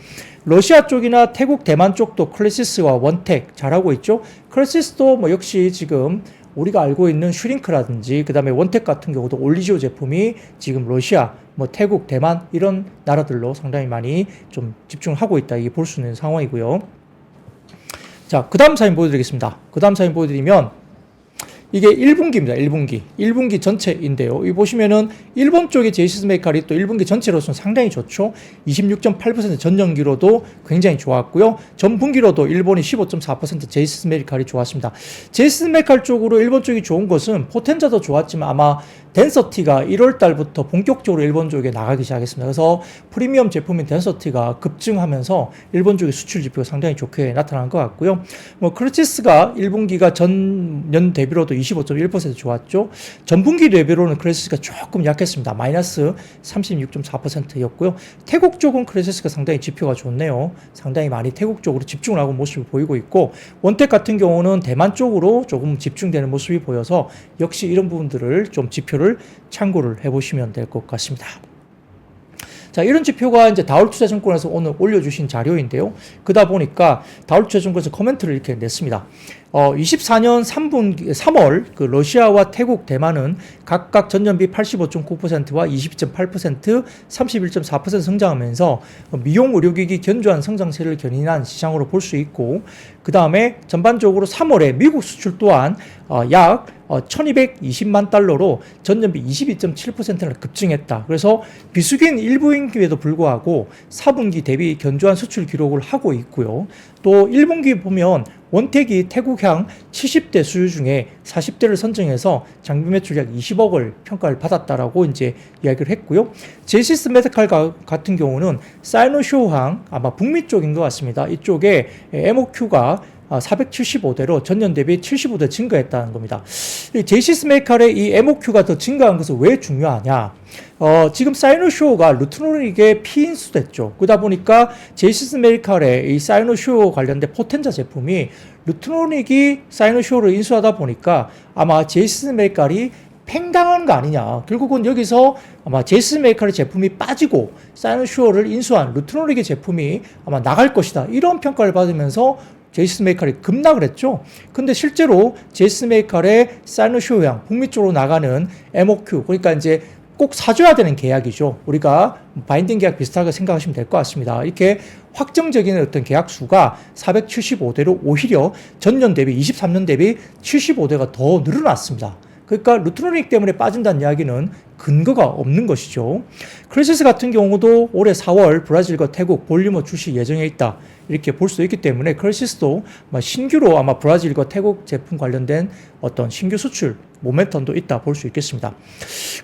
러시아 쪽이나 태국, 대만 쪽도 클래시스와 원텍 잘하고 있죠. 클래시스도 뭐 역시 지금 우리가 알고 있는 슈링크라든지 그 다음에 원텍 같은 경우도 올리지오 제품이 지금 러시아, 뭐 태국, 대만 이런 나라들로 상당히 많이 좀 집중하고 있다 이게 볼 수 있는 상황이고요. 자, 그 다음 사진 보여드리겠습니다. 그 다음 사진 보여드리면 이게 1분기입니다. 1분기 전체인데요. 이 보시면은 일본 쪽의 제이시스 메디칼이 또 1분기 전체로서는 상당히 좋죠. 26.8% 전년기로도 굉장히 좋았고요. 전분기로도 일본이 15.4% 제이시스 메디칼이 좋았습니다. 제이시스 메디칼 쪽으로 일본 쪽이 좋은 것은 포텐자도 좋았지만 아마 덴서티가 1월 달부터 본격적으로 일본 쪽에 나가기 시작했습니다. 그래서 프리미엄 제품인 덴서티가 급증하면서 일본 쪽의 수출 지표가 상당히 좋게 나타난 것 같고요. 뭐 클래시스가 1분기가 전년 대비로도 25.1% 좋았죠. 전분기 대비로는 클래시스가 조금 약했습니다. 마이너스 36.4%였고요. 태국 쪽은 클래시스가 상당히 지표가 좋네요. 상당히 많이 태국 쪽으로 집중을 하고 모습을 보이고 있고 원텍 같은 경우는 대만 쪽으로 조금 집중되는 모습이 보여서 역시 이런 부분들을 좀 지표를 참고를 해보시면 될 것 같습니다. 자, 이런 지표가 이제 다올투자증권에서 오늘 올려주신 자료인데요. 그러다 보니까 다올투자증권에서 코멘트를 이렇게 냈습니다. 24년 3월 그 러시아와 태국, 대만은 각각 전년비 85.9%와 22.8%, 31.4% 성장하면서 미용 의료기기 견조한 성장세를 견인한 시장으로 볼 수 있고 그 다음에 전반적으로 3월에 미국 수출 또한 약 1220만 달러로 전년비 22.7%나 급증했다. 그래서 비수기인 1분기에도 불구하고 4분기 대비 견조한 수출 기록을 하고 있고요. 또 1분기 보면 원텍이 태국향 70대 수요 중에 40대를 선정해서 장비 매출 약 20억을 평가를 받았다라고 이제 이야기를 했고요. 제이시스 메디칼 같은 경우는 사이노쇼항 아마 북미 쪽인 것 같습니다. 이쪽에 MOQ가 475대로 전년 대비 75대 증가했다는 겁니다. 제이시스 메디칼의 이 MOQ가 더 증가한 것은 왜 중요하냐? 지금 사이노쇼가 루트노닉에 피인수됐죠. 그러다 보니까 제이시스 메디칼의 이 사이노쇼 관련된 포텐자 제품이 루트노닉이 사이노쇼를 인수하다 보니까 아마 제이시스 메디칼이 팽당한 거 아니냐. 결국은 여기서 아마 제이시스 메디칼의 제품이 빠지고 사이노쇼를 인수한 루트노닉의 제품이 아마 나갈 것이다. 이런 평가를 받으면서 제이시스 메디칼이 급락을 했죠. 근데 실제로 제이시스 메디칼의 사이노쇼향 북미 쪽으로 나가는 MOQ 그러니까 이제 꼭 사줘야 되는 계약이죠. 우리가 바인딩 계약 비슷하게 생각하시면 될 것 같습니다. 이렇게 확정적인 어떤 계약 수가 475대로 오히려 전년 대비 23년 대비 75대가 더 늘어났습니다. 그러니까 루트노닉 때문에 빠진다는 이야기는 근거가 없는 것이죠. 클래시스 같은 경우도 올해 4월 브라질과 태국 볼리머 출시 예정에 있다. 이렇게 볼 수 있기 때문에 클래시스도 신규로 아마 브라질과 태국 제품 관련된 어떤 신규 수출 모멘텀도 있다 볼 수 있겠습니다.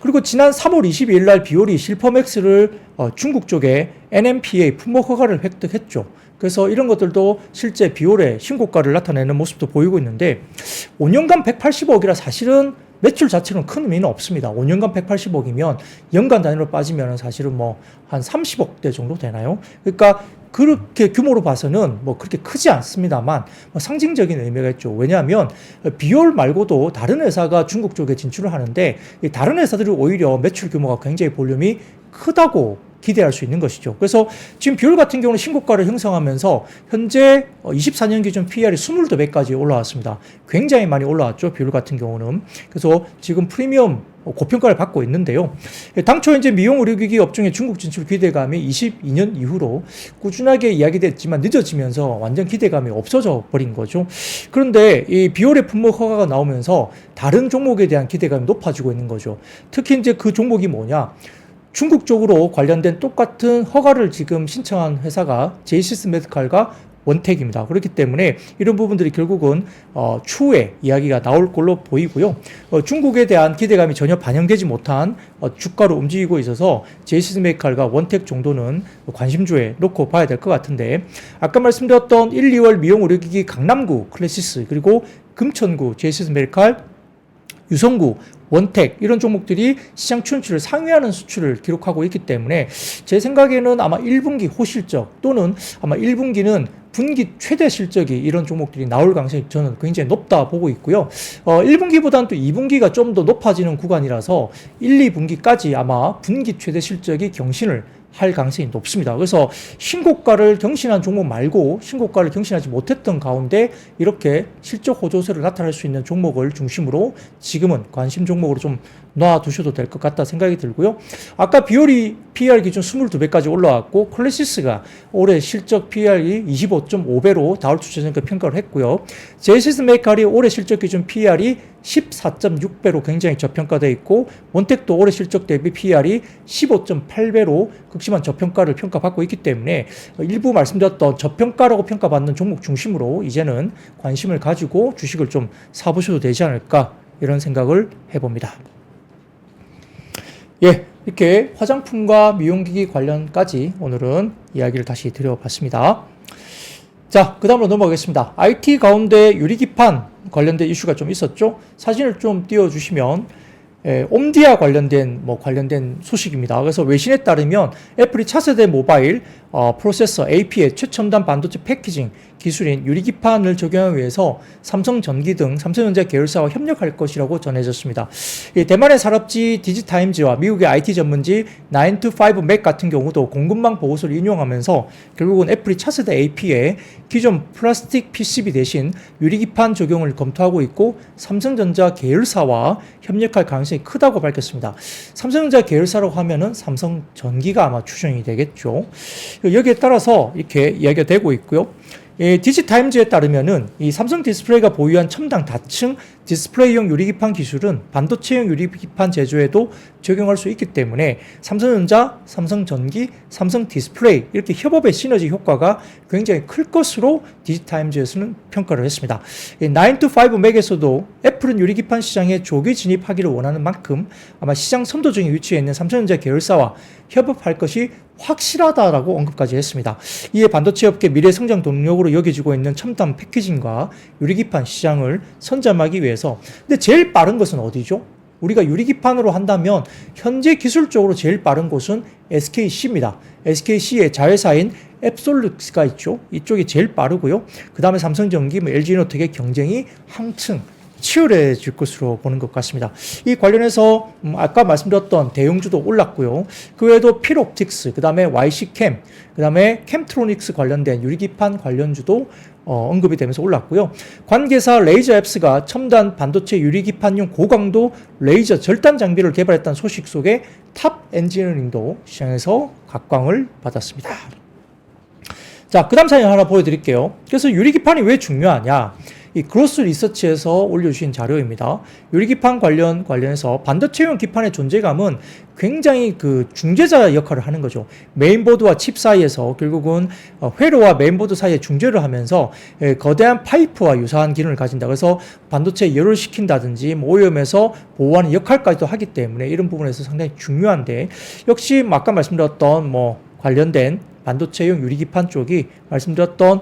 그리고 지난 3월 22일 날 비올이 실퍼맥스를 중국 쪽에 NMPA 품목 허가를 획득했죠. 그래서 이런 것들도 실제 비올의 신고가를 나타내는 모습도 보이고 있는데 5년간 180억이라 사실은 매출 자체는 큰 의미는 없습니다. 5년간 180억이면 연간 단위로 빠지면 사실은 뭐 한 30억대 정도 되나요? 그러니까 그렇게 규모로 봐서는 뭐 그렇게 크지 않습니다만 상징적인 의미가 있죠. 왜냐하면 비올 말고도 다른 회사가 중국 쪽에 진출을 하는데 다른 회사들이 오히려 매출 규모가 굉장히 볼륨이 크다고 기대할 수 있는 것이죠. 그래서 지금 비올 같은 경우는 신고가를 형성하면서 현재 24년 기준 PER이 22배까지 올라왔습니다. 굉장히 많이 올라왔죠. 비올 같은 경우는. 그래서 지금 프리미엄 고평가를 받고 있는데요. 당초 이제 미용 의료기기 업종의 중국 진출 기대감이 22년 이후로 꾸준하게 이야기됐지만 늦어지면서 완전 기대감이 없어져 버린 거죠. 그런데 이 비올의 품목 허가가 나오면서 다른 종목에 대한 기대감이 높아지고 있는 거죠. 특히 이제 그 종목이 뭐냐? 중국 쪽으로 관련된 똑같은 허가를 지금 신청한 회사가 제이시스 메디칼과 원택입니다. 그렇기 때문에 이런 부분들이 결국은 추후에 이야기가 나올 걸로 보이고요. 중국에 대한 기대감이 전혀 반영되지 못한 주가로 움직이고 있어서 제이시스메이칼과 원택 정도는 관심주에 놓고 봐야 될 것 같은데, 아까 말씀드렸던 1, 2월 미용 의료기기 강남구 클래시스, 그리고 금천구 제이시스메이칼, 유성구, 원택 이런 종목들이 시장 추천치를 상회하는 수출을 기록하고 있기 때문에 제 생각에는 아마 1분기 호실적 또는 아마 1분기는 분기 최대 실적이 이런 종목들이 나올 가능성이 저는 굉장히 높다 보고 있고요. 1분기보다는 또 2분기가 좀 더 높아지는 구간이라서 1, 2분기까지 아마 분기 최대 실적이 경신을 할 가능성이 높습니다. 그래서 신고가를 경신한 종목 말고 신고가를 경신하지 못했던 가운데 이렇게 실적 호조세를 나타낼 수 있는 종목을 중심으로 지금은 관심 종목으로 좀 놔두셔도 될 것 같다 생각이 들고요. 아까 비올이 PER 기준 22배까지 올라왔고 클래시스가 올해 실적 PER이 25.5배로 다울투자증권 평가를 했고요. 제이시스메이칼이 올해 실적 기준 PER이 14.6배로 굉장히 저평가되어 있고 원택도 올해 실적 대비 PER이 15.8배로 극심한 저평가를 평가받고 있기 때문에 일부 말씀드렸던 저평가라고 평가받는 종목 중심으로 이제는 관심을 가지고 주식을 좀 사보셔도 되지 않을까 이런 생각을 해봅니다. 예, 이렇게 화장품과 미용기기 관련까지 오늘은 이야기를 다시 드려봤습니다. 자, 그 다음으로 넘어가겠습니다. IT 가운데 유리기판 관련된 이슈가 좀 있었죠. 사진을 좀 띄워주시면 옴디아 관련된 소식입니다. 그래서 외신에 따르면 애플이 차세대 모바일 프로세서 AP의 최첨단 반도체 패키징 기술인 유리기판을 적용하기 위해서 삼성전기 등 삼성전자 계열사와 협력할 것이라고 전해졌습니다. 대만의 산업지 디지타임즈와 미국의 IT 전문지 9to5Mac 같은 경우도 공급망 보고서를 인용하면서 결국은 애플이 차세대 AP에 기존 플라스틱 PCB 대신 유리기판 적용을 검토하고 있고 삼성전자 계열사와 협력할 가능성이 크다고 밝혔습니다. 삼성전자 계열사라고 하면은 삼성전기가 아마 추정이 되겠죠. 여기에 따라서 이렇게 이야기가 되고 있고요. 디지타임즈에 따르면은 이 삼성 디스플레이가 보유한 첨단 다층 디스플레이용 유리기판 기술은 반도체용 유리기판 제조에도 적용할 수 있기 때문에 삼성전자, 삼성전기, 삼성 디스플레이 이렇게 협업의 시너지 효과가 굉장히 클 것으로 디지타임즈에서는 평가를 했습니다. 9to5Mac에서도 애플은 유리기판 시장에 조기 진입하기를 원하는 만큼 아마 시장 선도적인 위치에 있는 삼성전자 계열사와 협업할 것이 확실하다라고 언급까지 했습니다. 이에 반도체 업계 미래 성장 동력으로 여겨지고 있는 첨단 패키징과 유리기판 시장을 선점하기 위해서, 근데 제일 빠른 것은 어디죠? 우리가 유리기판으로 한다면 현재 기술적으로 제일 빠른 곳은 SKC입니다. SKC의 자회사인 앱솔루스가 있죠. 이쪽이 제일 빠르고요. 그 다음에 삼성전기, LG노텍의 경쟁이 한층 치열해질 것으로 보는 것 같습니다. 이 관련해서 아까 말씀드렸던 대형주도 올랐고요. 그 외에도 필옵틱스, 그 다음에 YC캠, 그 다음에 캠트로닉스 관련된 유리기판 관련주도 언급이 되면서 올랐고요. 관계사 레이저앱스가 첨단 반도체 유리기판용 고강도 레이저 절단 장비를 개발했다는 소식 속에 탑 엔지니어링도 시장에서 각광을 받았습니다. 자, 그 다음 사진 하나 보여드릴게요. 그래서 유리기판이 왜 중요하냐? 이 그로스 리서치에서 올려주신 자료입니다. 유리기판 관련해서 반도체용 기판의 존재감은 굉장히 그 중재자 역할을 하는 거죠. 메인보드와 칩 사이에서 결국은 회로와 메인보드 사이에 중재를 하면서 거대한 파이프와 유사한 기능을 가진다. 그래서 반도체 열을 식힌다든지 오염에서 보호하는 역할까지도 하기 때문에 이런 부분에서 상당히 중요한데, 역시 아까 말씀드렸던 관련된 반도체용 유리기판 쪽이 말씀드렸던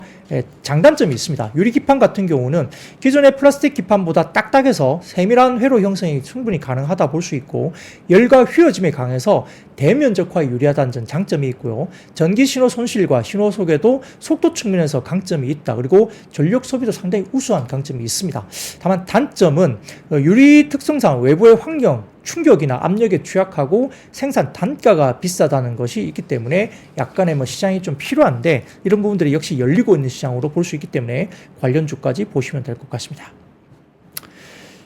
장단점이 있습니다. 유리기판 같은 경우는 기존의 플라스틱 기판보다 딱딱해서 세밀한 회로 형성이 충분히 가능하다 볼 수 있고, 열과 휘어짐에 강해서 대면적화에 유리하다는 장점이 있고요. 전기 신호 손실과 신호 속에도 속도 측면에서 강점이 있다. 그리고 전력 소비도 상당히 우수한 강점이 있습니다. 다만 단점은 유리 특성상 외부의 환경, 충격이나 압력에 취약하고 생산 단가가 비싸다는 것이 있기 때문에 약간의 시장이 좀 필요한데, 이런 부분들이 역시 열리고 있는 시장으로 볼 수 있기 때문에 관련주까지 보시면 될 것 같습니다.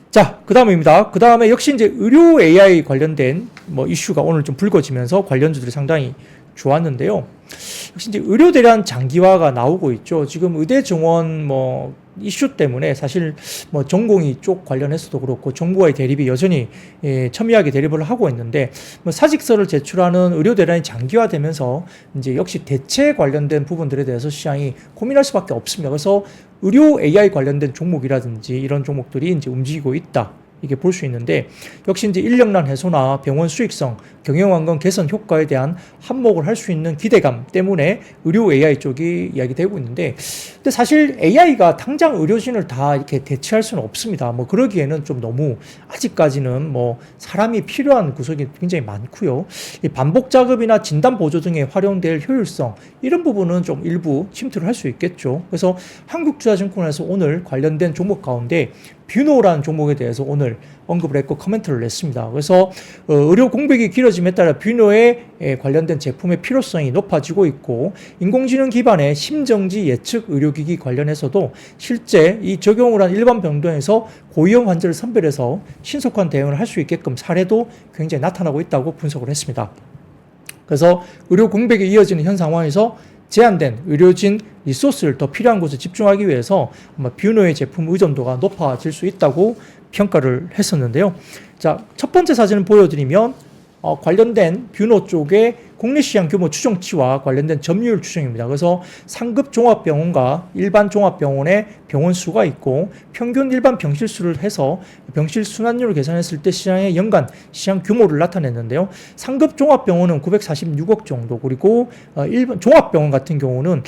자, 그 다음입니다. 그 다음에 역시 이제 의료 AI 관련된 이슈가 오늘 좀 불거지면서 관련주들이 상당히 좋았는데요. 역시 이제 의료 대란 장기화가 나오고 있죠. 지금 의대 정원 이슈 때문에 사실 뭐 전공의 쪽 관련해서도 그렇고 정부와의 대립이 여전히 첨예하게 대립을 하고 있는데 뭐 사직서를 제출하는 의료 대란이 장기화되면서 이제 역시 대체 관련된 부분들에 대해서 시장이 고민할 수밖에 없습니다. 그래서 의료 AI 관련된 종목이라든지 이런 종목들이 이제 움직이고 있다. 이게 볼 수 있는데 역시 이제 인력난 해소나 병원 수익성, 경영환경 개선 효과에 대한 한몫을 할 수 있는 기대감 때문에 의료 AI 쪽이 이야기되고 있는데 근데 사실 AI가 당장 의료진을 다 이렇게 대체할 수는 없습니다. 뭐 그러기에는 좀 너무 아직까지는 뭐 사람이 필요한 구석이 굉장히 많고요. 이 반복 작업이나 진단 보조 등에 활용될 효율성 이런 부분은 좀 일부 침투를 할 수 있겠죠. 그래서 한국투자증권에서 오늘 관련된 종목 가운데 뷰노라는 종목에 대해서 오늘 언급을 했고 코멘트를 냈습니다. 그래서 의료 공백이 길어짐에 따라 뷰노에 관련된 제품의 필요성이 높아지고 있고 인공지능 기반의 심정지 예측 의료기기 관련해서도 실제 이 적용을 한 일반 병동에서 고위험 환자를 선별해서 신속한 대응을 할 수 있게끔 사례도 굉장히 나타나고 있다고 분석을 했습니다. 그래서 의료 공백이 이어지는 현 상황에서 제한된 의료진 리소스를 더 필요한 곳에 집중하기 위해서 아마 뷰노의 제품 의존도가 높아질 수 있다고 평가를 했었는데요. 자, 첫 번째 사진을 보여드리면 관련된 뷰노 쪽의 국내 시장 규모 추정치와 관련된 점유율 추정입니다. 그래서 상급 종합병원과 일반 종합병원의 병원 수가 있고 평균 일반 병실 수를 해서 병실 순환율을 계산했을 때 시장의 연간 시장 규모를 나타냈는데요. 상급 종합병원은 946억 정도 그리고 일반 종합병원 같은 경우는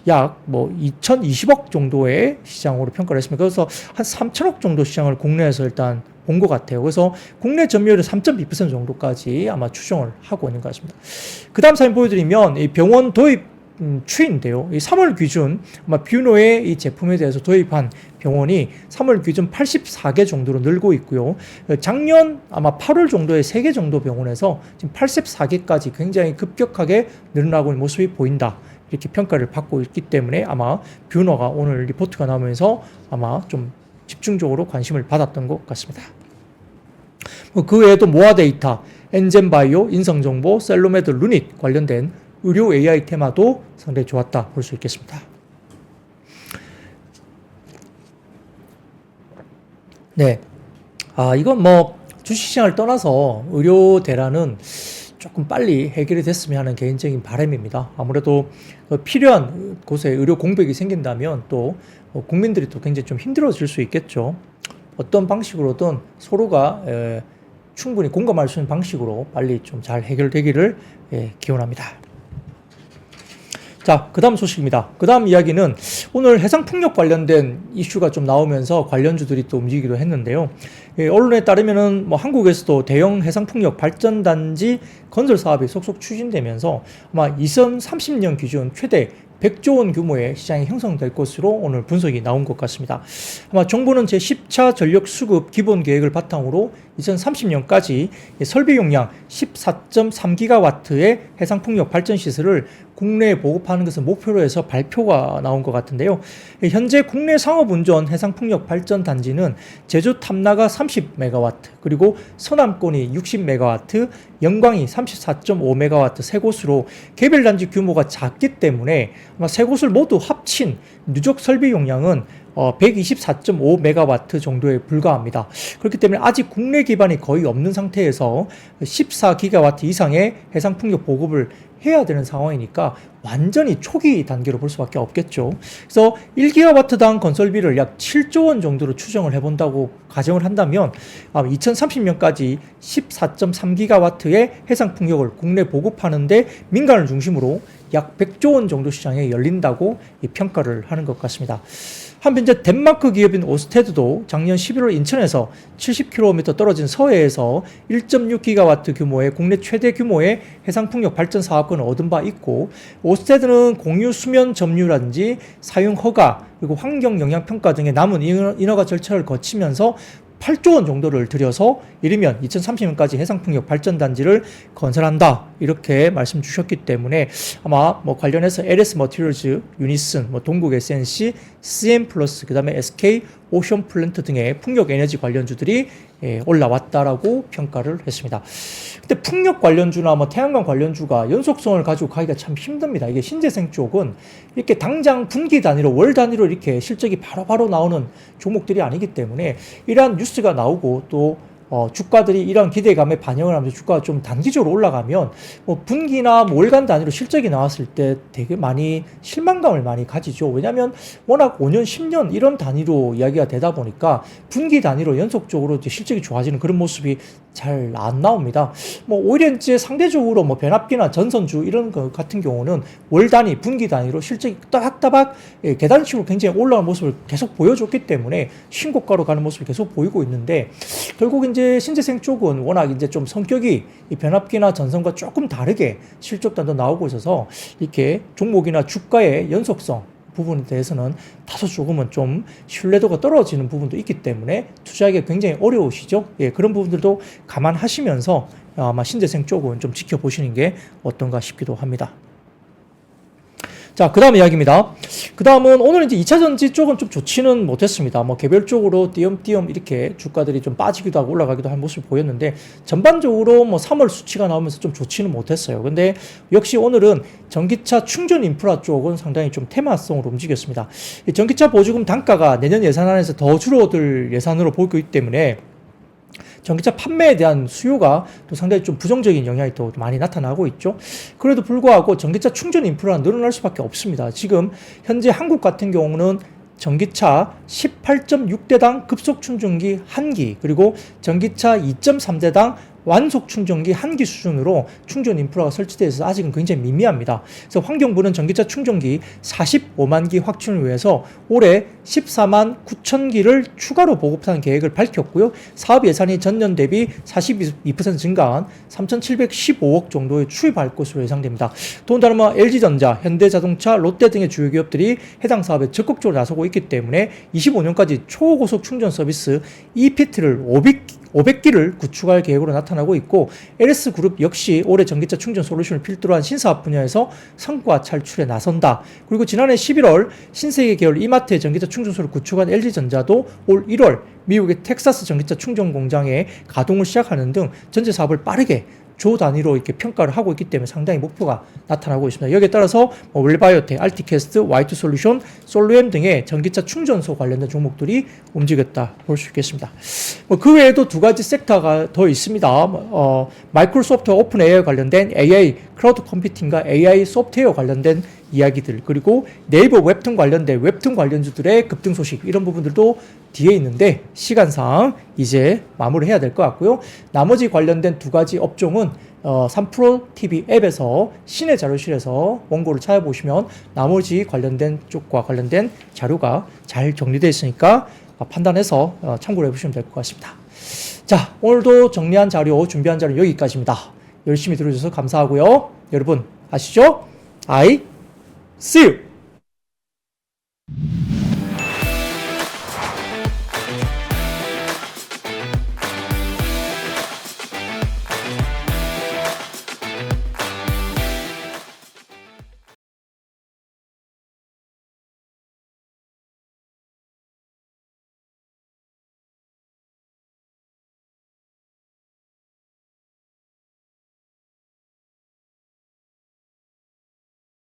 약 뭐 2020억 정도의 시장으로 평가를 했습니다. 그래서 한 3천억 정도 시장을 국내에서 일단 본 것 같아요. 그래서 국내 점유율은 3.2% 정도까지 아마 추정을 하고 있는 것 같습니다. 그 다음 사진 보여드리면 이 병원 도입 추이인데요. 이 3월 기준 아마 뷰노의 이 제품에 대해서 도입한 병원이 3월 기준 84개 정도로 늘고 있고요. 작년 아마 8월 정도에 3개 정도 병원에서 지금 84개까지 굉장히 급격하게 늘어나고 있는 모습이 보인다. 이렇게 평가를 받고 있기 때문에 아마 뷰노가 오늘 리포트가 나오면서 아마 좀 집중적으로 관심을 받았던 것 같습니다. 그 외에도 모아 데이터, 엔젠바이오, 인성정보, 셀로메드, 루닛 관련된 의료 AI 테마도 상당히 좋았다 볼 수 있겠습니다. 네. 이건 뭐 주식시장을 떠나서 의료 대란은 조금 빨리 해결이 됐으면 하는 개인적인 바람입니다. 아무래도 필요한 곳에 의료 공백이 생긴다면 또 국민들이 또 굉장히 좀 힘들어질 수 있겠죠. 어떤 방식으로든 서로가 충분히 공감할 수 있는 방식으로 빨리 좀 잘 해결되기를 기원합니다. 자, 그 다음 소식입니다. 그 다음 이야기는 오늘 해상풍력 관련된 이슈가 좀 나오면서 관련주들이 또 움직이기도 했는데요. 언론에 따르면은 뭐 한국에서도 대형 해상풍력 발전단지 건설 사업이 속속 추진되면서 아마 2030년 기준 최대 100조 원 규모의 시장이 형성될 것으로 오늘 분석이 나온 것 같습니다. 아마 정부는 제10차 전력 수급 기본 계획을 바탕으로 2030년까지 설비 용량 14.3기가와트의 해상풍력 발전 시설을 국내에 보급하는 것을 목표로 해서 발표가 나온 것 같은데요. 현재 국내 상업운전 해상풍력 발전 단지는 제주 탐나가 30메가와트, 그리고 서남권이 60메가와트, 영광이 34.5메가와트 세 곳으로 개별 단지 규모가 작기 때문에 아마 세 곳을 모두 합친 누적 설비 용량은 124.5메가와트 정도에 불과합니다. 그렇기 때문에 아직 국내 기반이 거의 없는 상태에서 14기가와트 이상의 해상풍력 보급을 해야 되는 상황이니까 완전히 초기 단계로 볼 수밖에 없겠죠. 그래서 1기가와트당 건설비를 약 7조 원 정도로 추정을 해본다고 가정을 한다면 2030년까지 14.3기가와트의 해상풍력을 국내 보급하는데 민간을 중심으로 약 100조 원 정도 시장에 열린다고 평가를 하는 것 같습니다. 한편 이제 덴마크 기업인 오스테드도 작년 11월 인천에서 70km 떨어진 서해에서 1.6기가와트 규모의 국내 최대 규모의 해상풍력 발전 사업권을 얻은 바 있고, 오스테드는 공유 수면 점유라든지 사용 허가 그리고 환경 영향 평가 등의 남은 인허가 절차를 거치면서 8조 원 정도를 들여서 이르면 2030년까지 해상풍력 발전단지를 건설한다. 이렇게 말씀 주셨기 때문에 아마 뭐 관련해서 LS 머티리얼즈, 유니슨, 뭐 동국 SNC, CM 플러스, 그 다음에 SK 오션 플랜트 등의 풍력 에너지 관련주들이 올라왔다라고 평가를 했습니다. 근데 풍력 관련주나 뭐 태양광 관련주가 연속성을 가지고 가기가 참 힘듭니다. 이게 신재생 쪽은 이렇게 당장 분기 단위로 월 단위로 이렇게 실적이 바로바로 나오는 종목들이 아니기 때문에 이러한 뉴스가 나오고 또 주가들이 이런 기대감에 반영을 하면서 주가가 좀 단기적으로 올라가면 뭐 분기나 뭐 월간 단위로 실적이 나왔을 때 되게 많이 실망감을 많이 가지죠. 왜냐하면 워낙 5년, 10년 이런 단위로 이야기가 되다 보니까 분기 단위로 연속적으로 이제 실적이 좋아지는 그런 모습이 잘 안 나옵니다. 뭐 오히려 이제 상대적으로 뭐 변압기나 전선주 이런 것 같은 경우는 월 단위, 분기 단위로 실적이 따박따박 계단식으로 굉장히 올라가는 모습을 계속 보여줬기 때문에 신고가로 가는 모습을 계속 보이고 있는데 결국 이제 신재생 쪽은 워낙 이제 좀 성격이 이 변압기나 전선과 조금 다르게 실적단도 나오고 있어서 이렇게 종목이나 주가의 연속성 부분에 대해서는 다소 조금은 좀 신뢰도가 떨어지는 부분도 있기 때문에 투자하기가 굉장히 어려우시죠. 예, 그런 부분들도 감안하시면서 아마 신재생 쪽은 좀 지켜보시는 게 어떤가 싶기도 합니다. 자, 그 다음 이야기입니다. 그 다음은 오늘 이제 2차전지 쪽은 좀 좋지는 못했습니다. 뭐 개별적으로 띄엄띄엄 이렇게 주가들이 좀 빠지기도 하고 올라가기도 한 모습을 보였는데 전반적으로 뭐 3월 수치가 나오면서 좀 좋지는 못했어요. 근데 역시 오늘은 전기차 충전 인프라 쪽은 상당히 좀 테마성으로 움직였습니다. 이 전기차 보조금 단가가 내년 예산안에서 더 줄어들 예산으로 보이고 있기 때문에 전기차 판매에 대한 수요가 또 상당히 좀 부정적인 영향이 또 많이 나타나고 있죠. 그래도 불구하고 전기차 충전 인프라는 늘어날 수밖에 없습니다. 지금 현재 한국 같은 경우는 전기차 18.6대당 급속 충전기 1기, 그리고 전기차 2.3대당 완속 충전기 1기 수준으로 충전 인프라가 설치되어 있어서 아직은 굉장히 미미합니다. 그래서 환경부는 전기차 충전기 45만 기 확충을 위해서 올해 14만 9천 기를 추가로 보급하는 계획을 밝혔고요. 사업 예산이 전년 대비 42% 증가한 3,715억 정도에 추입할 것으로 예상됩니다. 더군다나 뭐 LG전자, 현대자동차, 롯데 등의 주요 기업들이 해당 사업에 적극적으로 나서고 있기 때문에 25년까지 초고속 충전 서비스 ePT를 500기를 구축할 계획으로 나타나고 있고 LS그룹 역시 올해 전기차 충전 솔루션을 필두로 한 신사업 분야에서 성과 창출에 나선다. 그리고 지난해 11월 신세계 계열 이마트의 전기차 충전소를 구축한 LG전자도 올 1월 미국의 텍사스 전기차 충전 공장에 가동을 시작하는 등 전체 사업을 빠르게 조 단위로 이렇게 평가를 하고 있기 때문에 상당히 목표가 나타나고 있습니다. 여기에 따라서 웰바이오텍, 알티캐스트, Y2솔루션, 솔루엠 등의 전기차 충전소 관련된 종목들이 움직였다 볼 수 있겠습니다. 그 외에도 두 가지 섹터가 더 있습니다. 마이크로소프트와 오픈 AI 관련된 AI, 클라우드 컴퓨팅과 AI 소프트웨어 관련된 이야기들, 그리고 네이버 웹툰 관련된 웹툰 관련주들의 급등 소식, 이런 부분들도 뒤에 있는데 시간상 이제 마무리해야 될 것 같고요. 나머지 관련된 두 가지 업종은 3프로TV 앱에서 시내 자료실에서 원고를 찾아보시면 나머지 관련된 쪽과 관련된 자료가 잘 정리되어 있으니까 판단해서 참고를 해보시면 될 것 같습니다. 자, 오늘도 정리한 자료, 준비한 자료 여기까지입니다. 열심히 들어주셔서 감사하고요. 여러분 아시죠? I see you!